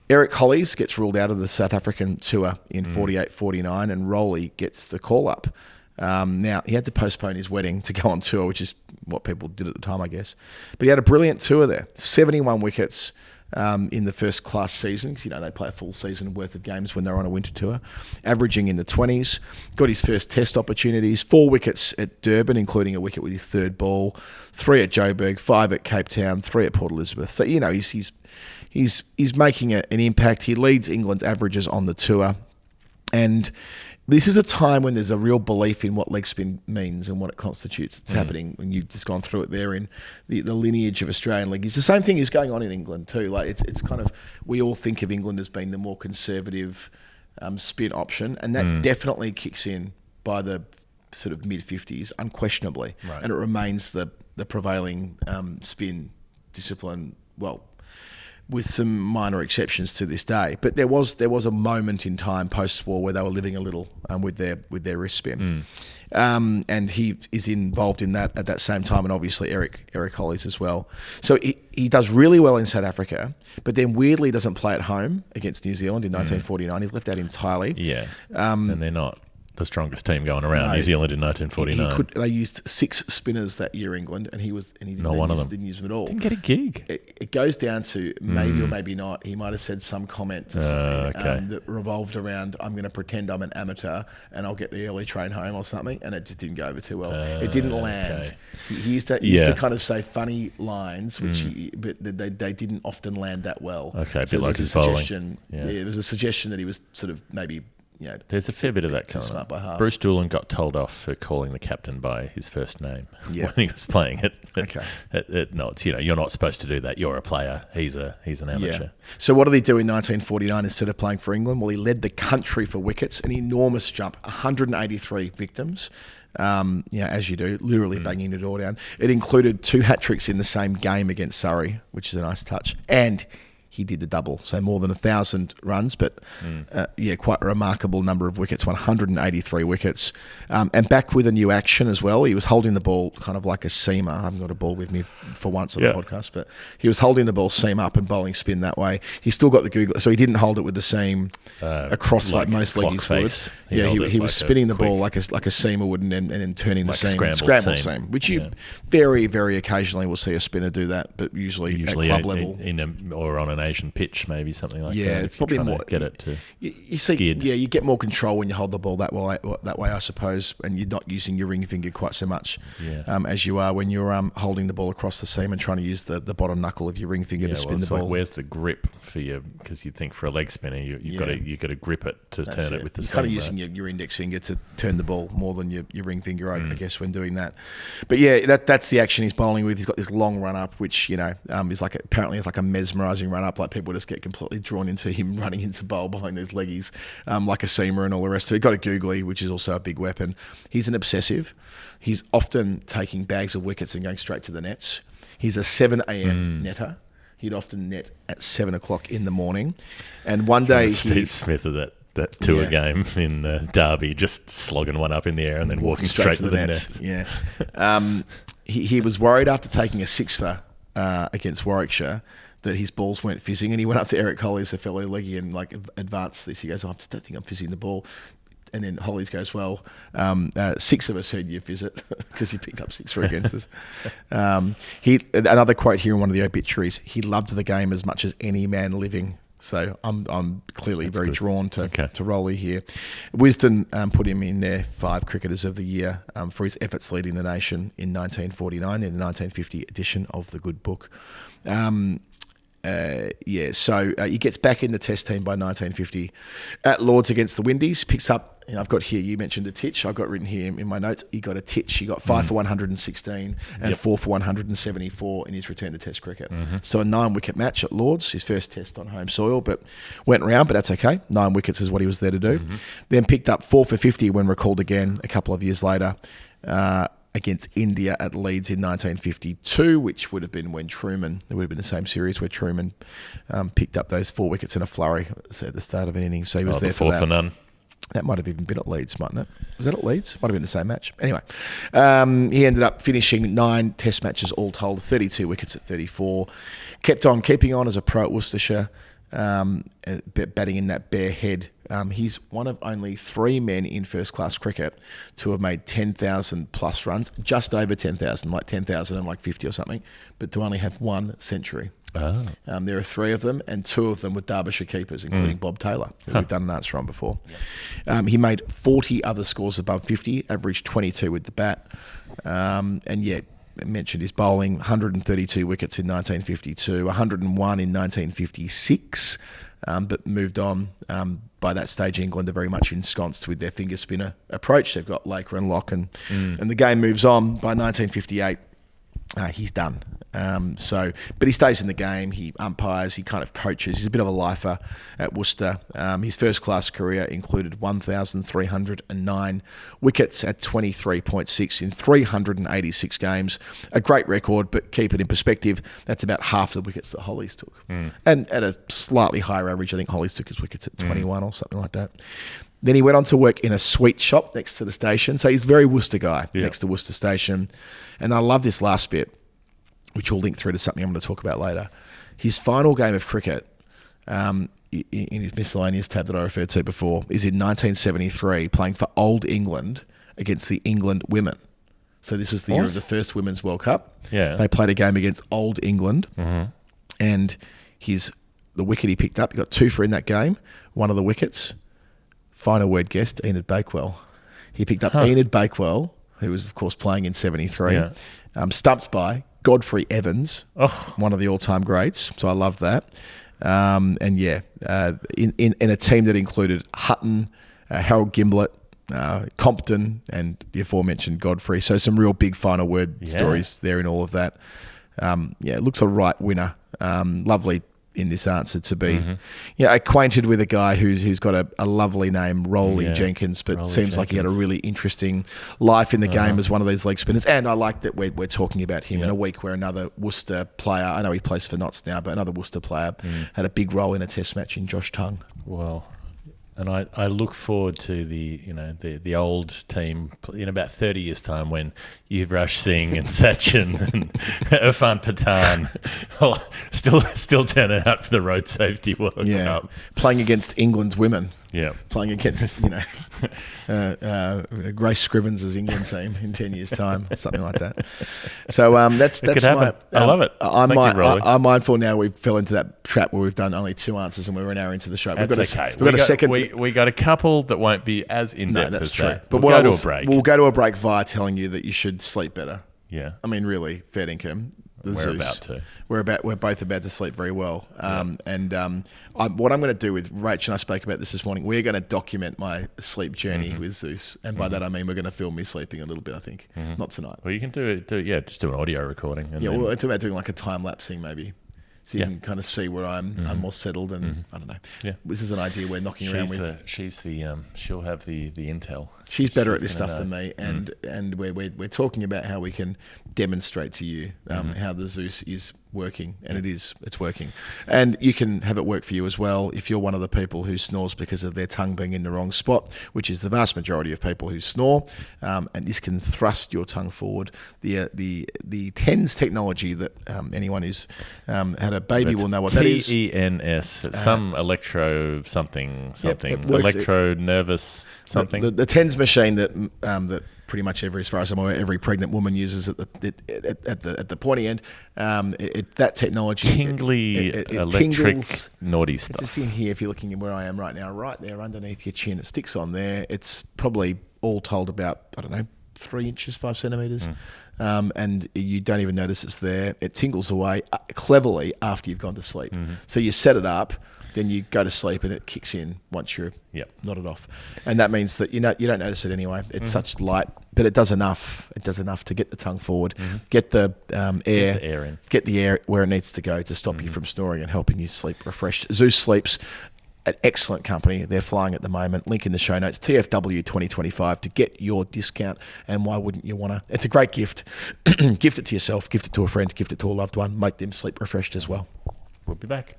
Eric Hollies gets ruled out of the South African tour in 48-49 and Roly gets the call up. Now, he had to postpone his wedding to go on tour, which is what people did at the time, I guess. But he had a brilliant tour there. 71 wickets in the first class season, because, they play a full season worth of games when they're on a winter tour, averaging in the 20s. Got his first test opportunities, 4 wickets at Durban, including a wicket with his third ball, 3 at Joburg, 5 at Cape Town, 3 at Port Elizabeth. So, he's making an impact. He leads England's averages on the tour. And this is a time when there's a real belief in what leg spin means and what it constitutes. It's happening, and you've just gone through it there in the lineage of Australian leg. It's the same thing is going on in England too. Like it's kind of, we all think of England as being the more conservative spin option, and that definitely kicks in by the sort of mid-50s, unquestionably, and it remains the prevailing spin discipline. Well, with some minor exceptions to this day, but there was a moment in time post-war where they were living a little with their wrist spin, and he is involved in that at that same time, and obviously Eric Hollies as well. So he does really well in South Africa, but then weirdly doesn't play at home against New Zealand in 1949. He's left out entirely. Yeah, and they're not the strongest team going around. New Zealand in 1949. They used 6 spinners that year, England, and he didn't use them at all. Didn't get a gig. It goes down to maybe or maybe not. He might have said some comment that revolved around, I'm going to pretend I'm an amateur and I'll get the early train home or something, and it just didn't go over too well. It didn't land. Okay. He used to kind of say funny lines, but they didn't often land that well. Okay, a so bit like his bowling. There was a suggestion that he was sort of maybe... there's a fair bit of that going on. Bruce Dulan got told off for calling the captain by his first name when he was playing it. No, it's you're not supposed to do that. You're a player. He's an amateur. So what did he do in 1949 instead of playing for England? Well, he led the country for wickets, an enormous jump, 183 victims. As you do, literally banging the door down. It included 2 hat-tricks in the same game against Surrey, which is a nice touch, and he did the double, so more than 1,000 runs, but quite a remarkable number of wickets, 183 wickets. And back with a new action as well. He was holding the ball kind of like a seamer. I haven't got a ball with me for once on the podcast, but he was holding the ball seam up and bowling spin that way. He still got the Google, so he didn't hold it with the seam across like most leggies would. He was spinning the ball like a seamer would and then turning the seam. Scramble seam. Which you very, very occasionally will see a spinner do that, but usually at club level. Or on an Asian pitch, maybe something like that. Yeah, it's probably more. Get it to you see, skid. yeah, you get more control when you hold the ball that way, I suppose, and you're not using your ring finger quite so much as you are when you're holding the ball across the seam and trying to use the bottom knuckle of your ring finger to spin the ball. Like, where's the grip for you? Because you'd think for a leg spinner, you've got to grip it to turn it with the seam. You're kind of using your index finger to turn the ball more than your ring finger, I guess, when doing that. But yeah, that's the action he's bowling with. He's got this long run up, which is like apparently it's like a mesmerising run up. Like people just get completely drawn into him running into bowl behind those leggies, like a seamer and all the rest of it. Got a googly, which is also a big weapon. He's an obsessive. He's often taking bags of wickets and going straight to the nets. He's a 7 a.m. netter. He'd often net at 7 o'clock in the morning. And one day Steve Smith of that tour game in Derby, just slogging one up in the air and then walking straight to the nets. Yeah. He was worried after taking a sixfer against Warwickshire that his balls weren't fizzing, and he went up to Eric Hollies, a fellow leggy, and like advanced this. He goes, I don't think I'm fizzing the ball. And then Hollies goes, well, 6 of us heard you visit because he picked up 6 for against us. Another quote here in one of the obituaries, he loved the game as much as any man living. So I'm clearly very drawn to Roly here. Wisden put him in their 5 Cricketers of the Year for his efforts leading the nation in 1949 in the 1950 edition of the Good Book. So he gets back in the Test team by 1950 at Lords against the Windies. Picks up, and I've got here, you mentioned a titch. I've got written here in my notes, he got a titch. He got 5 for 116 and 4 for 174 in his return to Test cricket. So a 9-wicket match at Lords, his first Test on home soil, but went round, but that's okay. 9 wickets is what he was there to do. Then picked up 4 for 50 when recalled again a couple of years later. Against India at Leeds in 1952, which would have been when Truman, it would have been the same series where Truman picked up those 4 wickets in a flurry at the start of an inning. So he was there for that. 4 for none. That might have even been at Leeds, mightn't it? Was that at Leeds? Might have been the same match. Anyway, he ended up finishing 9 Test matches all told, 32 wickets at 34. Kept on keeping on as a pro at Worcestershire, batting in that bare head. He's one of only 3 men in first-class cricket to have made 10,000 plus runs, just over 10,000, like 10,000 and like 50 or something, but to only have 1 century. Oh. There are 3 of them, and 2 of them were Derbyshire keepers, including Bob Taylor, who we've done an answer on before. He made 40 other scores above 50, averaged 22 with the bat, mentioned his bowling, 132 wickets in 1952, 101 in 1956, but moved on. By that stage, England are very much ensconced with their finger spinner approach. They've got Laker and Locke, and the game moves on. By 1958, he's done. But he stays in the game. He umpires. He kind of coaches. He's a bit of a lifer at Worcester. His first-class career included 1,309 wickets at 23.6 in 386 games. A great record, but keep it in perspective, that's about half the wickets that Hollies took. And at a slightly higher average, I think Hollies took his wickets at 21 or something like that. Then he went on to work in a sweet shop next to the station. So he's a very Worcester guy, next to Worcester Station. And I love this last bit, which will link through to something I'm going to talk about later. His final game of cricket, in his miscellaneous tab that I referred to before, is in 1973, playing for Old England against the England women. So this was the year of the first Women's World Cup. Yeah. They played a game against Old England, and the wicket he picked up, he got 2 for in that game. One of the wickets, final word guest, Enid Bakewell. He picked up Enid Bakewell, who was, of course, playing in 73, stumped by Godfrey Evans, one of the all-time greats. So I love that. In a team that included Hutton, Harold Gimblett, Compton, and the aforementioned Godfrey. So some real big final word stories there in all of that. It looks a right winner. Lovely in this answer to be acquainted with a guy who's got a lovely name, Roly Jenkins, but seems like he had a really interesting life in the game as one of these leg spinners. And I like that we're talking about him in a week where another Worcester player, I know he plays for Notts now, but another Worcester player had a big role in a Test match in Josh Tongue. Wow. And I look forward to the old team in about 30 years' time when Yuvraj Singh and Sachin and Irfan Pathan still turning out for the Road Safety World Cup. Playing against England's women. Yeah. Playing against, Grace Scrivens' England team in 10 years' time, something like that. So that's could happen. I love it. I'm mindful now we fell into that trap where we've done only 2 answers and we're an hour into the show. That's okay. We've got a second. We got a couple that won't be as in-depth as true. that. But we'll go to a break. We'll go to a break via telling you that you should sleep better. Yeah. I mean, really, fair income. We're about to. We're both about to sleep very well. What I'm going to do with Rach, and I spoke about this morning, we're going to document my sleep journey with Zeus. And by that, I mean we're going to film me sleeping a little bit, I think. Not tonight. Well, you can just do an audio recording. And we're talking about doing like a time-lapse thing maybe. So you can kind of see where I'm more settled and I don't know. Yeah. This is an idea we're knocking around with. She'll have the intel. She's better at this stuff than me, and we're talking about how we can demonstrate to you how the Zeus is working, and it's working. And you can have it work for you as well if you're one of the people who snores because of their tongue being in the wrong spot, which is the vast majority of people who snore, and this can thrust your tongue forward. The TENS technology that anyone who's had a baby will know what that is. TENS, some electro something, electro nervous something. The TENS machine that pretty much as far as I'm aware, every pregnant woman uses at the pointy end. That technology, tingly, electric, naughty stuff. It's just in here. If you're looking at where I am right now, right there underneath your chin, it sticks on there. It's probably all told about 3 inches, 5 centimeters, and you don't even notice it's there. It tingles away cleverly after you've gone to sleep. So you set it up. Then you go to sleep and it kicks in once you're nodded off, and that means that you don't notice it anyway. It's such light, but it does enough. It does enough to get the tongue forward, get the air in, get the air where it needs to go to stop you from snoring and helping you sleep refreshed. Zeus Sleep's an excellent company. They're flying at the moment. Link in the show notes. TFW 2025 to get your discount. And why wouldn't you want to? It's a great gift. Gift it to yourself. Gift it to a friend. Gift it to a loved one. Make them sleep refreshed as well. We'll be back.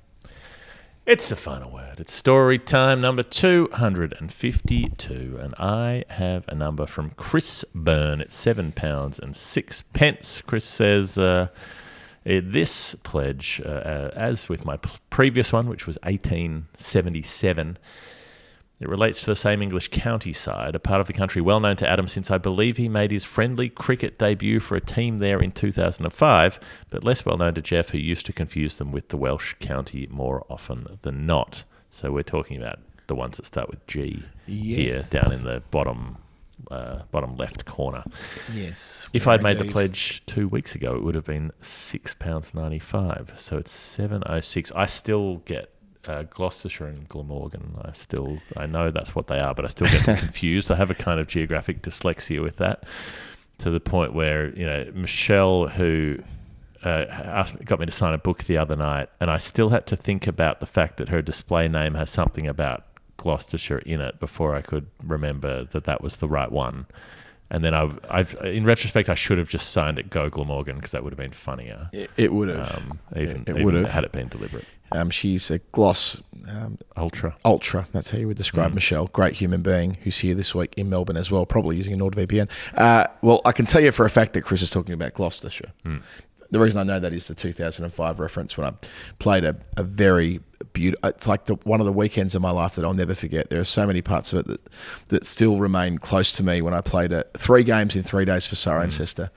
It's the final word. It's story time number 252, and I have a number from Chris Byrne. It's £7.06. Chris says, this pledge, as with my previous one, which was 1877, it relates to the same English county-side, a part of the country well known to Adam since I believe he made his friendly cricket debut for a team there in 2005, but less well known to Geoff, who used to confuse them with the Welsh county more often than not. So we're talking about the ones that start with G here, down in the bottom left corner. Yes. If I'd made the pledge 2 weeks ago, it would have been £6.95. So it's 7.06. I still get Gloucestershire and Glamorgan. I know that's what they are, but I still get them confused. I have a kind of geographic dyslexia with that, to the point where Michelle, who got me to sign a book the other night, and I still had to think about the fact that her display name has something about Gloucestershire in it before I could remember that was the right one. And then I've in retrospect, I should have just signed it Go Glamorgan, because that would have been funnier. It would have. It would have, had it been deliberate. She's a Gloss Ultra. That's how you would describe Michelle. Great human being who's here this week in Melbourne as well, probably using a NordVPN. Well, I can tell you for a fact that Chris is talking about Gloucestershire. The reason I know that is the 2005 reference when I played a very beautiful. It's like one of the weekends of my life that I'll never forget. There are so many parts of it that still remain close to me. When I played 3 games in 3 days for Cirencester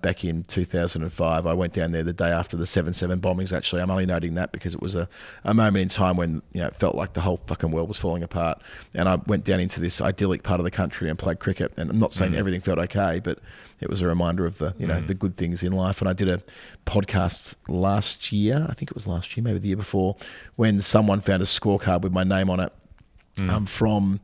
back in 2005, I went down there the day after the 7/7 bombings. Actually, I'm only noting that because it was a moment in time when it felt like the whole fucking world was falling apart, and I went down into this idyllic part of the country and played cricket. And I'm not saying everything felt okay, but it was a reminder of the the good things in life. And I did a podcast last year, I think it was last year, maybe the year before, when someone found a scorecard with my name on it from.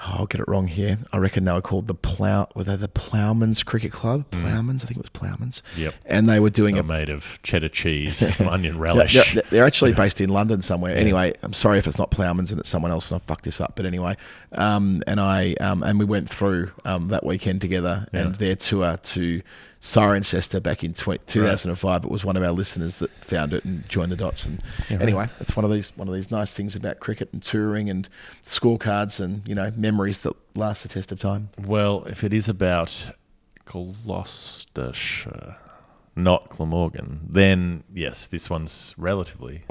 I'll get it wrong here. I reckon they were called the Ploughman's Cricket Club? Ploughman's, I think it was Ploughman's. Yep. And they were doing made of cheddar cheese, some onion relish. They're actually based in London somewhere. Yeah. Anyway, I'm sorry if it's not Ploughman's and it's someone else and I fucked this up. But anyway, and we went through that weekend together and their tour to Cirencester back in 2005. Right. It was one of our listeners that found it and joined the dots. And anyway, it's one of these nice things about cricket and touring and scorecards and memories that last the test of time. Well, if it is about Gloucestershire, not Glamorgan, then yes, this one's relatively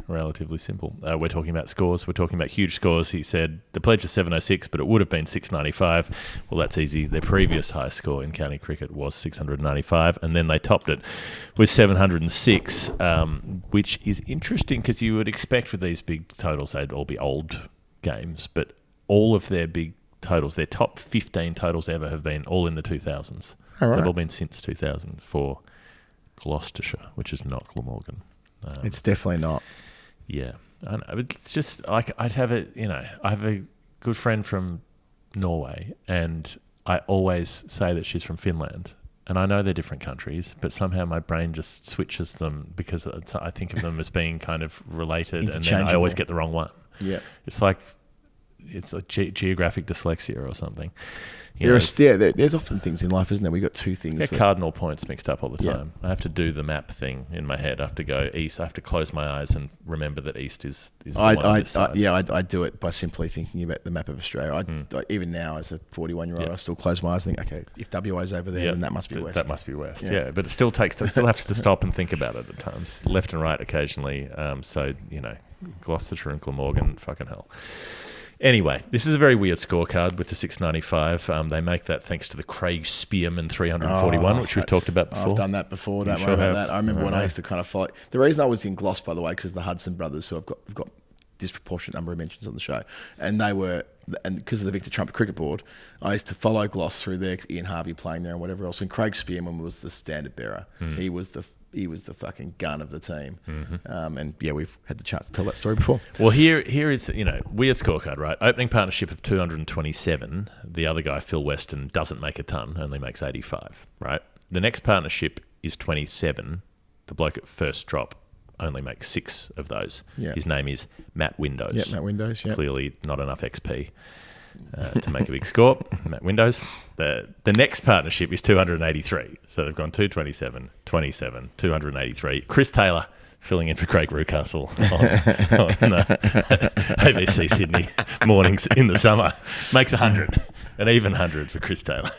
simple. We're talking about scores. We're talking about huge scores. He said the pledge is 706, but it would have been 695. Well, that's easy. Their previous highest score in county cricket was 695, and then they topped it with 706, which is interesting because you would expect with these big totals they'd all be old games, but all of their big totals, their top 15 totals ever, have been all in the 2000s. All right. They've all been since 2000 for Gloucestershire, which is not Glamorgan. It's definitely not. Yeah, I know. It's just like I have a good friend from Norway, and I always say that she's from Finland, and I know they're different countries, but somehow my brain just switches them because I think of them as being kind of related, and then I always get the wrong one. Yeah, it's like geographic dyslexia or something. There's often things in life, isn't there? We've got two things. I get cardinal points mixed up all the time. I have to do the map thing in my head. I have to go east. I have to close my eyes and remember that east is the one on this side. I do it by simply thinking about the map of Australia. Even now, as a 41-year-old, I still close my eyes and think, okay, if WA is over there, then that must be west. That must be west, yeah. But it still have to stop and think about it at times, left and right occasionally. So, Gloucestershire and Glamorgan, fucking hell. Anyway, this is a very weird scorecard with the 695. They make that thanks to the Craig Spearman 341, which we've talked about before. I've done that before. Don't worry about that. I remember when I used to kind of follow. The reason I was in Gloss, by the way, because the Hudson brothers, who we've got disproportionate number of mentions on the show, and because of the Victor Trump Cricket Board, I used to follow Gloss through there. Ian Harvey playing there and whatever else. And Craig Spearman was the standard bearer. He was the fucking gun of the team. And we've had the chance to tell that story before. Well, here is, weird scorecard, right? Opening partnership of 227. The other guy, Phil Weston, doesn't make a ton, only makes 85, right? The next partnership is 27. The bloke at first drop only makes 6 of those. Yeah. His name is Matt Windows. Yeah, Matt Windows, yeah. Clearly not enough XP. To make a big score. Matt Windows. The next partnership is 283. So they've gone 227, 27, 283. Chris Taylor filling in for Craig Rucastle on ABC Sydney mornings in the summer. Makes 100. An even 100 for Chris Taylor.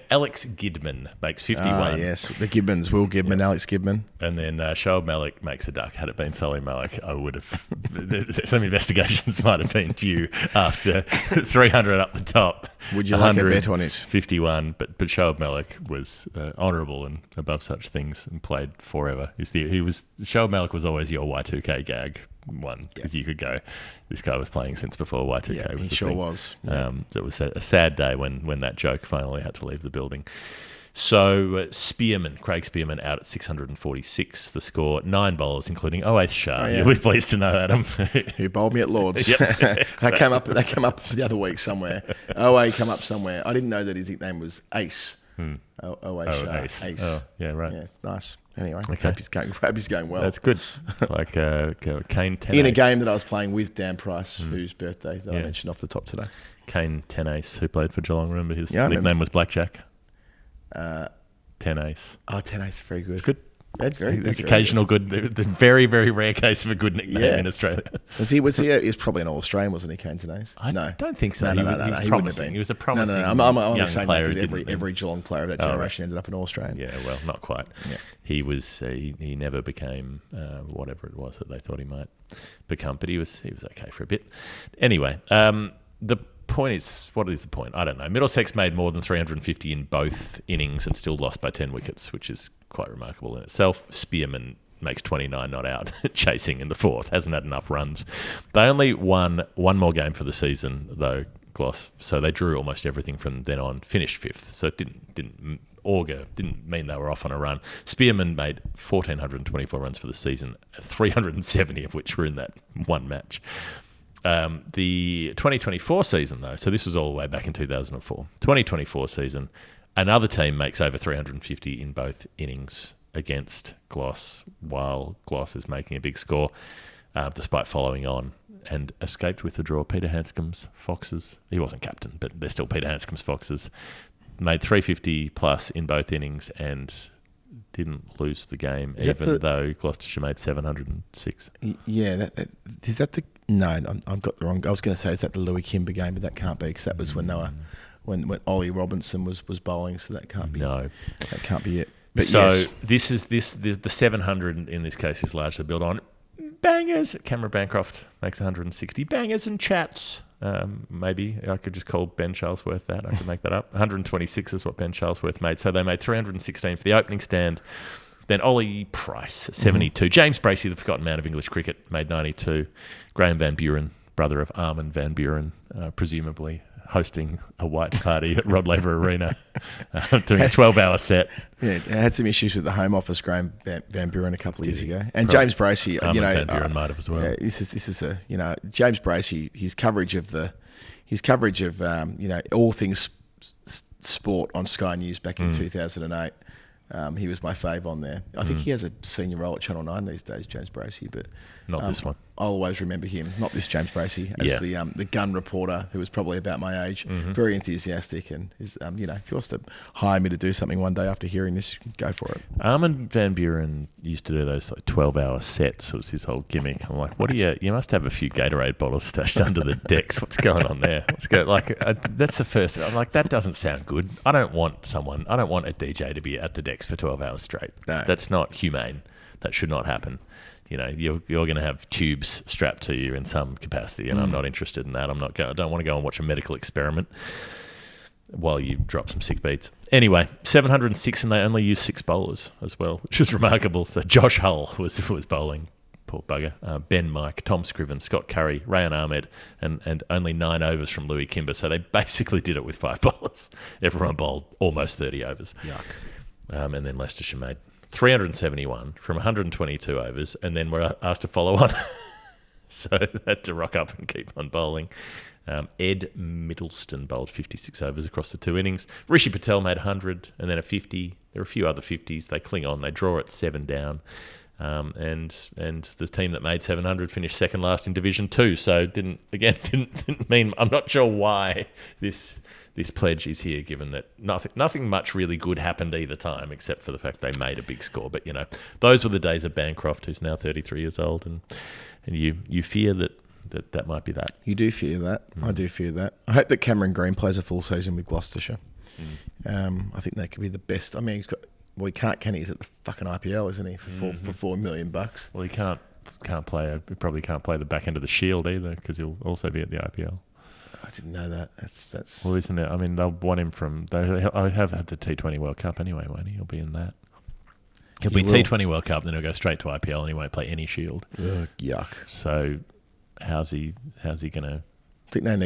Alex Gidman makes 51. Yes, the Gibbons, Will Gidman, Alex Gidman. And then Shoaib Malik makes a duck. Had it been Solly Malik, I would have... Some investigations might have been due after 300 up the top. Would you like a bet on it? 51, but Shoaib Malik was honourable and above such things and played forever. Shoaib Malik was always your Y2K gag one, because you could go, this guy was playing since before Y2K was he sure was. So it was a sad day when that joke finally had to leave the building. So Craig Spearman out at 646. The score, 9 bowlers, including Oath Shah. You'll be pleased to know, Adam. Who bowled me at Lords. Yep. They came up the other week somewhere. OA came up somewhere. I didn't know that his nickname was Ace. Ace. Oh, yeah, right. Yeah, nice. Anyway, okay. Hope he's going well. That's good. Like Kane 10 in a game that I was playing with Dan Price, whose birthday that I mentioned off the top today. Kane 10 Ace, who played for Geelong. Remember his nickname was Blackjack? 10 Ace. Oh, 10 Ace, very good. It's good. That's occasional good. The very, very rare case of a good nickname in Australia. He was probably an All-Australian, wasn't he, Kane Tenayce? I don't think so. No, he was promising. He was a promising I'm young saying player. Because every Geelong player of that generation ended up an All-Australian. Yeah, well, not quite. Yeah. He was. He never became whatever it was that they thought he might become, but he was okay for a bit. Anyway, the point is, what is the point? I don't know. Middlesex made more than 350 in both innings and still lost by 10 wickets, which is quite remarkable in itself. Spearman makes 29 not out, chasing in the fourth, hasn't had enough runs. They only won one more game for the season, though, Gloss, so they drew almost everything from then on, finished fifth, so it didn't mean they were off on a run. Spearman made 1,424 runs for the season, 370 of which were in that one match. The 2024 season, though, so this was all the way back in 2004. 2024 season, another team makes over 350 in both innings against Gloss, while Gloss is making a big score, despite following on, and escaped with the draw. Peter Hanscom's Foxes, he wasn't captain, but they're still Peter Hanscom's Foxes, made 350 plus in both innings and didn't lose the game, though Gloucestershire made 706. Yeah, is that the... No, I've got the wrong... I was going to say, is that the Louis Kimber game, but that can't be, because that was when they were... When Ollie Robinson was bowling, so that can't be... No. That can't be it. But so yes. this is the 700 in this case is largely built on bangers. Cameron Bancroft makes 160 bangers and chats. Maybe I could just call Ben Charlesworth that. I could make that up. 126 is what Ben Charlesworth made. So they made 316 for the opening stand. Then Ollie Price, 72. James Bracey, the forgotten man of English cricket, made 92. Graham Van Buren, brother of Armin Van Buren, presumably hosting a white party at Rod Laver Arena, doing a 12-hour set. Yeah, I had some issues with the Home Office, Graham Van Buren, a couple of years ago, and James Bracey. Armin Van Buren might have as well. Yeah, this is a James Bracey. His coverage of all things sport on Sky News back in 2008. He was my fave on there. I think he has a senior role at Channel 9 these days, James Bracey, but not this one. I'll always remember him, not this James Bracey, as the gun reporter who was probably about my age, very enthusiastic, and is if he wants to hire me to do something one day after hearing this, go for it. Armin Van Buren used to do those 12-hour sets. It was his whole gimmick. I'm like, what do you must have a few Gatorade bottles stashed under the decks. What's going on there? That's the first. I'm like, that doesn't sound good. I don't want a DJ to be at the decks for 12 hours straight. No. That's not humane. That should not happen. You're going to have tubes strapped to you in some capacity, and I'm not interested in that. I don't want to go and watch a medical experiment while you drop some sick beats. Anyway, 706, and they only used 6 bowlers as well, which is remarkable. So Josh Hull was bowling, poor bugger. Ben Mike, Tom Scriven, Scott Curry, Rayan Ahmed, and only 9 overs from Louis Kimber. So they basically did it with 5 bowlers. Everyone bowled almost 30 overs. Yuck. And then Leicestershire made 371 from 122 overs, and then were asked to follow on. So they had to rock up and keep on bowling. Ed Middleston bowled 56 overs across the 2 innings. Rishi Patel made 100 and then a 50. There are a few other 50s. They cling on. They draw at 7 down. And the team that made 700 finished second last in Division 2. So didn't mean, I'm not sure why this pledge is here, given that nothing much really good happened either time, except for the fact they made a big score. But those were the days of Bancroft, who's now 33 years old, and you fear that might be that. You do fear that. I do fear that. I hope that Cameron Green plays a full season with Gloucestershire. I think that could be the best. I mean, he's got. Well, he can't, can he? He's at the fucking IPL, isn't he? For $4 million. Well, he can't play. He probably can't play the back end of the Shield either, because he'll also be at the IPL. I didn't know that. That's. Well, isn't it? I mean, they'll want him from. I have had the T20 World Cup anyway, won't he? He'll be in that. He'll be T20 World Cup, then he'll go straight to IPL, and he won't play any Shield. Ugh, yuck. So, how's he going to?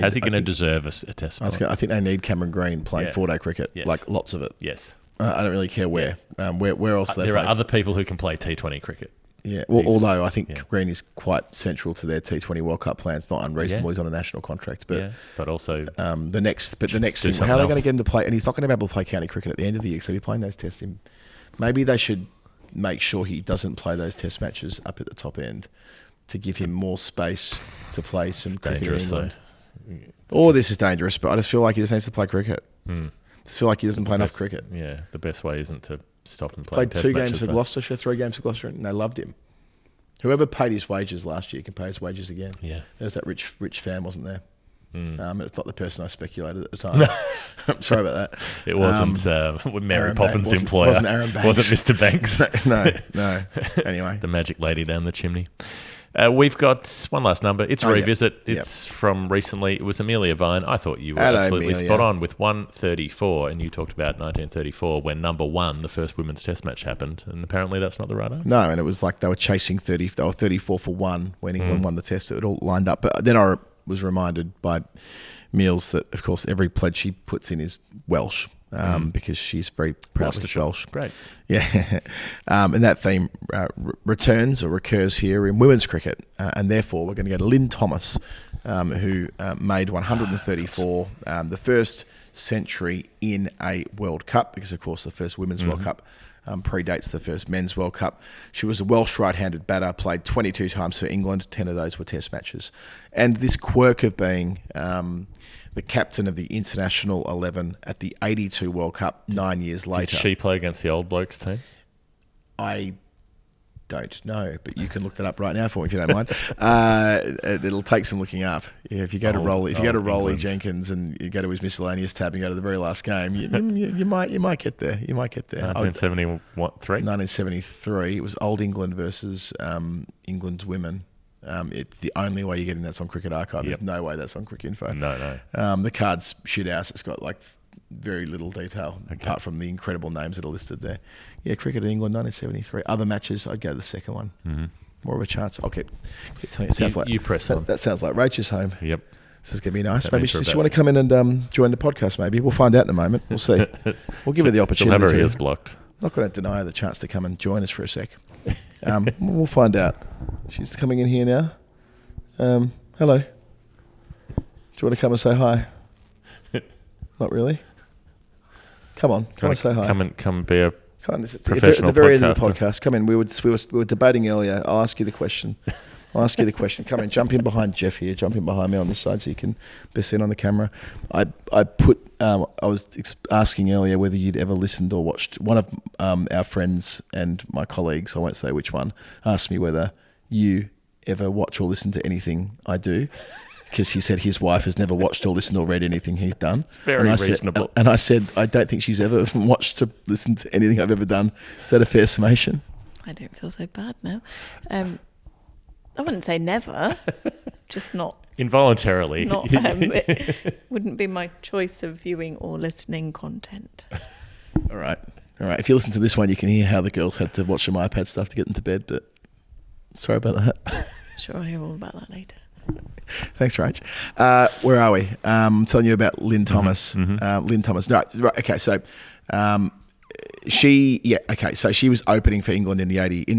How's he going to deserve a test spot? I think they need Cameron Green playing 4-day cricket, like lots of it. Yes. I don't really care where. Where else they play. There are other people who can play T20 cricket. Yeah, well, although I think Green is quite central to their T20 World Cup plans. Not unreasonable. He's on a national contract, but also the next thing, how are they going to get him to play? And he's not going to be able to play county cricket at the end of the year. So he'll be playing those tests. Maybe they should make sure he doesn't play those test matches up at the top end to give him more space to play some cricket in England. Or this is dangerous, but I just feel like he just needs to play cricket. I just feel like he doesn't play enough cricket. Yeah, the best way isn't to stop him playing test matches. Played 2 games for Gloucestershire, 3 games for Gloucestershire, and they loved him. Whoever paid his wages last year can pay his wages again. Yeah, there's that rich fan wasn't there. It's not the person I speculated at the time. I'm sorry about that. It wasn't Mary Poppins' employer. Wasn't Aaron Banks. Wasn't Mr. Banks. No. Anyway. The magic lady down the chimney. We've got one last number. It's a revisit. It's from recently. It was Amelia Vine. I thought you were absolutely spot on with 134, and you talked about 1934 when number 1, the first women's test match, happened, and apparently that's not the right answer. No, and it was like they were chasing 30. They were 34 for 1 when England won the test. It all lined up. But then I was reminded by Meals that, of course, every pledge she puts in is Welsh. Because she's very proud of Welsh. Great. Yeah. And that theme returns or recurs here in women's cricket. And therefore, we're going to go to Lynn Thomas, who made 134, the first century in a World Cup, because, of course, the first Women's World Cup predates the first Men's World Cup. She was a Welsh right-handed batter, played 22 times for England, 10 of those were test matches. And this quirk of being the captain of the international 11 at the 82 World Cup 9 years later. Did she play against the old blokes team? I don't know, but you can look that up right now for me if you don't mind. It'll take some looking up. Yeah, if you go to Roly Jenkins and you go to his miscellaneous tab and go to the very last game, you might get there. You might get there. 1973. It was Old England versus England's women. It's the only way you're getting that's on Cricket Archive. There's no way that's on Cricket Info. No. The card's shit house. It's got like very little detail apart from the incredible names that are listed there. Yeah, Cricket in England, 1973. Other matches, I'd go to the second one. Mm-hmm. More of a chance. I'll keep telling you. It sounds like you press on. That sounds like Rachel's home. Yep. This is going to be nice. Maybe does she want to come in and join the podcast? Maybe we'll find out in a moment. We'll see. We'll give her the opportunity. She'll have her ears blocked. Not going to deny her the chance to come and join us for a sec. We'll find out. She's coming in here now. Hello. Do you want to come and say hi? Not really. Come on, come and say hi. Come and be a at professional the very end of the podcaster. podcast. Come in. We were debating earlier. I'll ask you the question. Come in. Jump in behind Geoff here. Jump in behind me on this side so you can be seen on the camera. I was asking earlier whether you'd ever listened or watched. One of our friends and my colleagues, I won't say which one, asked me whether you ever watch or listen to anything I do. Because he said his wife has never watched or listened or read anything he's done. Very reasonable. And I said, I don't think she's ever watched or listened to anything I've ever done. Is that a fair summation? I don't feel so bad now. I wouldn't say never, just not... Involuntarily. It wouldn't be my choice of viewing or listening content. All right. If you listen to this one, you can hear how the girls had to watch some iPad stuff to get into bed, but sorry about that. Sure, I'll hear all about that later. Thanks, Rach. Where are we? I'm telling you about Lynn Thomas. Mm-hmm. Lynn Thomas. No, right. Okay. So, she was opening for England in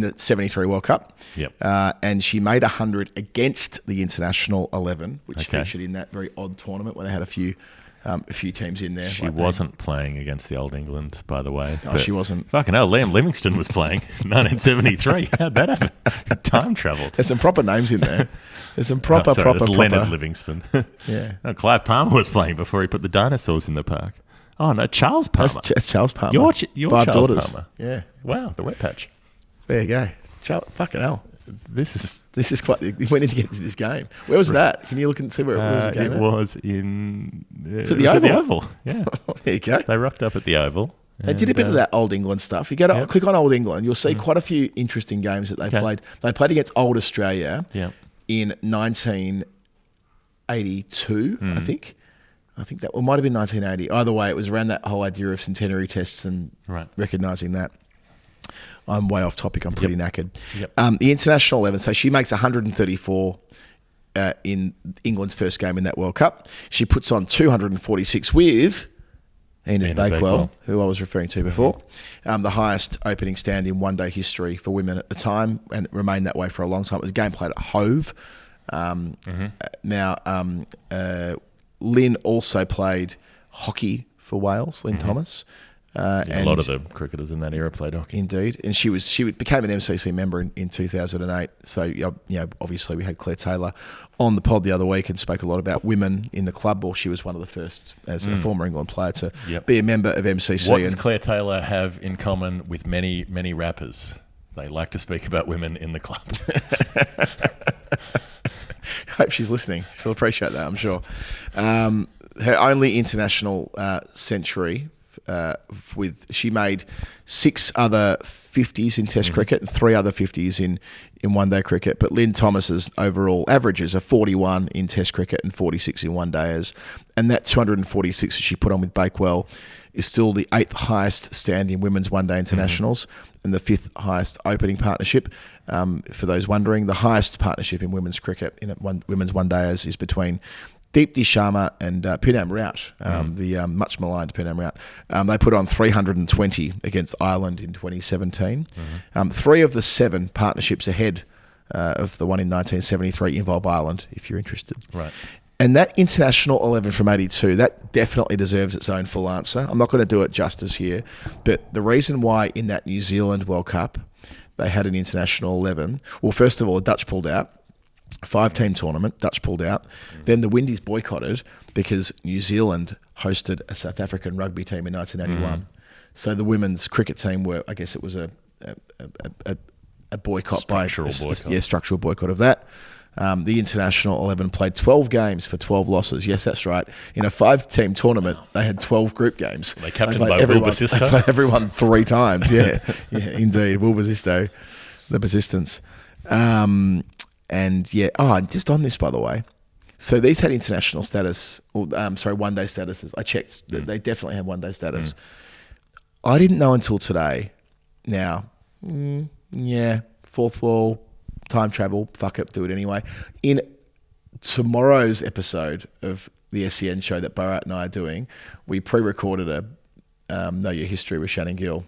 the 73 World Cup. Yep. And she made 100 against the international 11, which featured in that very odd tournament where they had a few teams in there. She wasn't playing against the Old England, by the way. No, she wasn't. Fucking hell, Liam Livingstone was playing 1973. How'd that happen? Time travelled. There's some proper names in there. There's some proper. Leonard Livingstone. Yeah. No, Clive Palmer was playing before he put the dinosaurs in the park. Oh, no, Charles Palmer. That's Charles Palmer. You're 5 Charles daughters. Palmer. Yeah. Wow, the wet patch. There you go. Fucking hell. This is quite. We need to get into this game. Where was that? Can you look and see where it was? The game it was in the Oval. Yeah. There you go. They rocked up at the Oval. They did a bit of that Old England stuff. You go to click on Old England, you'll see quite a few interesting games that they played. They played against Old Australia in 1982, I think. I think that might have been 1980. Either way, it was around that whole idea of centenary tests and recognising that. I'm way off topic. I'm pretty knackered. Yep. The international 11. So she makes 134 in England's first game in that World Cup. She puts on 246 with Enid Bakewell, who I was referring to before. The highest opening stand in one-day history for women at the time, and it remained that way for a long time. It was a game played at Hove. Now, Lynn also played hockey for Wales, Lynn Thomas. And a lot of the cricketers in that era played hockey. Indeed. And she became an MCC member in 2008. So, obviously we had Claire Taylor on the pod the other week and spoke a lot about women in the club. Or she was one of the first, as a former England player, to be a member of MCC. What does Claire Taylor have in common with many, many rappers? They like to speak about women in the club. Hope she's listening. She'll appreciate that, I'm sure. Her only international century... she made 6 other 50s in Test cricket and 3 other 50s in one-day cricket. But Lynn Thomas's overall averages are 41 in Test cricket and 46 in one-dayers. And that 246 that she put on with Bakewell is still the 8th highest stand in women's one-day internationals and the 5th highest opening partnership. For those wondering, the highest partnership in women's cricket in women's one-dayers is between Deepti Sharma and Poonam Raut, the much maligned Poonam Raut. They put on 320 against Ireland in 2017. 3 of the 7 partnerships ahead of the one in 1973 involve Ireland, if you're interested. Right. And that international 11 from 82, that definitely deserves its own full answer. I'm not going to do it justice here, but the reason why in that New Zealand World Cup they had an international 11, well, first of all, the Dutch pulled out. 5-team tournament, Dutch pulled out. Then the Windies boycotted because New Zealand hosted a South African rugby team in 1981. So the women's cricket team were, I guess it was a a boycott structural boycott of that. The International 11 played 12 games for 12 losses. Yes, that's right. In a 5-team tournament, they had 12 group games. They captained by Will Basisto. They played everyone 3 times. Yeah, indeed. Will Basisto, the Persistence. And just on this, by the way. So these had international status, one-day statuses. I checked. They definitely have one-day status. I didn't know until today. Now, fourth wall, time travel, fuck it, do it anyway. In tomorrow's episode of the SEN show that Barat and I are doing, we pre-recorded a Know Your History with Shannon Gill,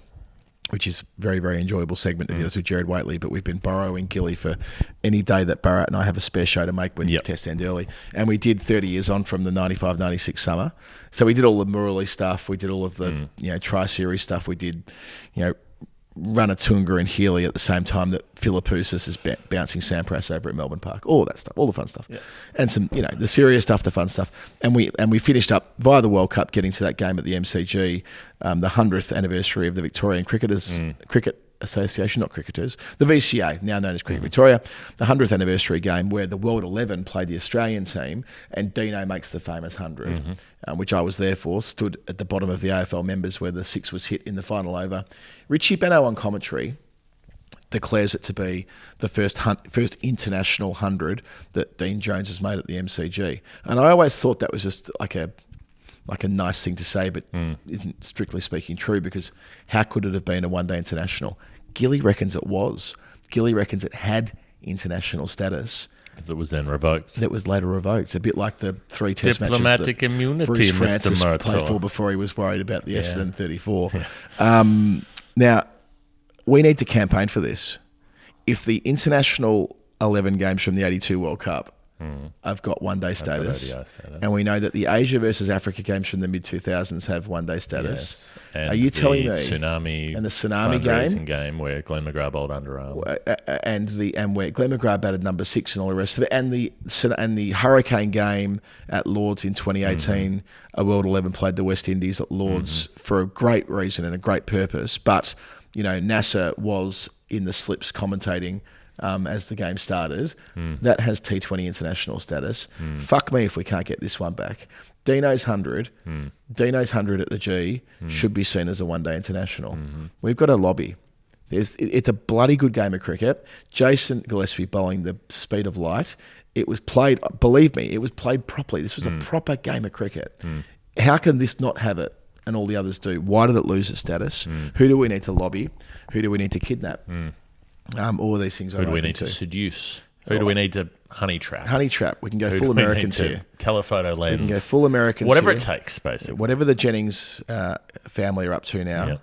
which is a very, very enjoyable segment that he does with Jared Waitley, but we've been borrowing Gilly for any day that Barat and I have a spare show to make when tests end early. And we did 30 years on from the 95-96 summer. So we did all the Murali stuff. We did all of the Tri-Series stuff. We did, Runatunga and Healy at the same time that Philippoussis is bouncing Sampras over at Melbourne Park. All that stuff, all the fun stuff. Yeah. And some, the serious stuff, the fun stuff. And we finished up via the World Cup getting to that game at the MCG, the 100th anniversary of the Victorian Cricket Association, not cricketers, the VCA, now known as Cricket Victoria, the 100th anniversary game where the World 11 played the Australian team and Dino makes the famous 100, which I was there for, stood at the bottom of the AFL members where the 6 was hit in the final over. Richie Benno on commentary declares it to be the first international 100 that Dean Jones has made at the MCG. And I always thought that was just like a nice thing to say, but isn't strictly speaking true, because how could it have been a one-day international? Gilly reckons it was. Gilly reckons it had international status. That was then revoked. That was later revoked. It's a bit like the 3 test Diplomatic matches that immunity, Bruce Francis Mr. played for before he was worried about the Essendon 34. Yeah. Now, we need to campaign for this. If the international 11 games from the 82 World Cup I've got one-day status. And we know that the Asia versus Africa games from the mid-2000s have one-day status. Yes. Are you telling me? And the tsunami game where Glenn McGrath bowled underarm. And where Glenn McGrath batted number 6 and all the rest of it. And the Hurricane game at Lords in 2018, a World 11 played the West Indies at Lords for a great reason and a great purpose. But, NASA was in the slips commentating as the game started. That has T20 international status. Fuck me if we can't get this one back. Dino's 100 at the G should be seen as a one-day international. We've got a lobby. It's a bloody good game of cricket. Jason Gillespie bowling the speed of light. It was played, believe me, it was played properly. This was a proper game of cricket. How can this not have it and all the others do? Why did it lose its status? Who do we need to lobby? Who do we need to kidnap? All of these things. Who do we need to seduce? Who do we need to honey trap? Honey trap. We can go full Americans here. Telephoto lens. We can go full Americans. Whatever here. it takes, basically. Whatever the Jennings family are up to now,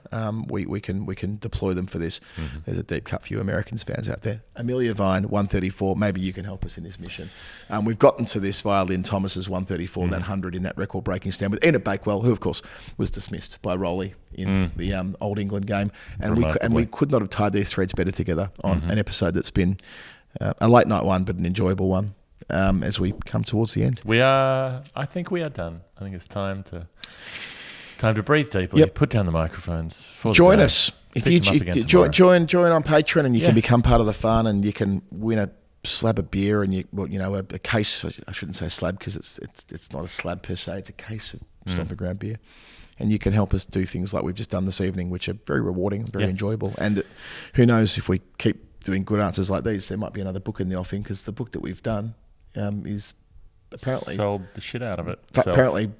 we can deploy them for this. There's a deep cut for you Americans fans out there. Amelia Vine, 134. Maybe you can help us in this mission. We've gotten to this via Lynn Thomas's 134, that 100 in that record-breaking stand with Enid Bakewell, who of course was dismissed by Roly in the Old England game, and we could not have tied these threads better together on an episode that's been a late night one, but an enjoyable one. As we come towards the end, I think we are done. I think it's time to breathe deeply. Yep. Put down the microphones. Join us if you join on Patreon, and you can become part of the fun, and you can win a slab of beer and a case. I shouldn't say slab because it's not a slab per se. It's a case of Stomping Ground beer, and you can help us do things like we've just done this evening, which are very rewarding, very enjoyable. And who knows, if we keep doing good answers like these, there might be another book in the offing, because the book that we've done is apparently sold the shit out of it. Apparently,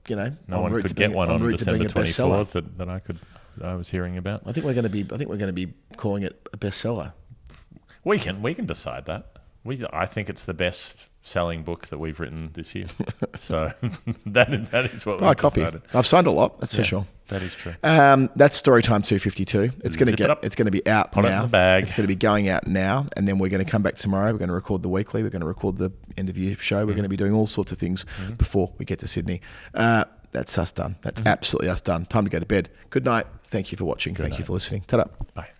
no one could get one on December 24th that I was hearing about. I think we're going to be calling it a bestseller. We can decide that. I think it's the best selling book that we've written this year. So that is what we've decided. I've signed a lot, that's for sure. That is true. That's Storytime 252. It's going to be out now. Put it in the bag. It's going to be going out now, and then we're going to come back tomorrow. We're going to record the weekly. We're going to record the end of year show. We're going to be doing all sorts of things before we get to Sydney. That's us done. That's absolutely us done. Time to go to bed. Good night. Thank you for watching. Thank you for listening. Ta-da. Bye.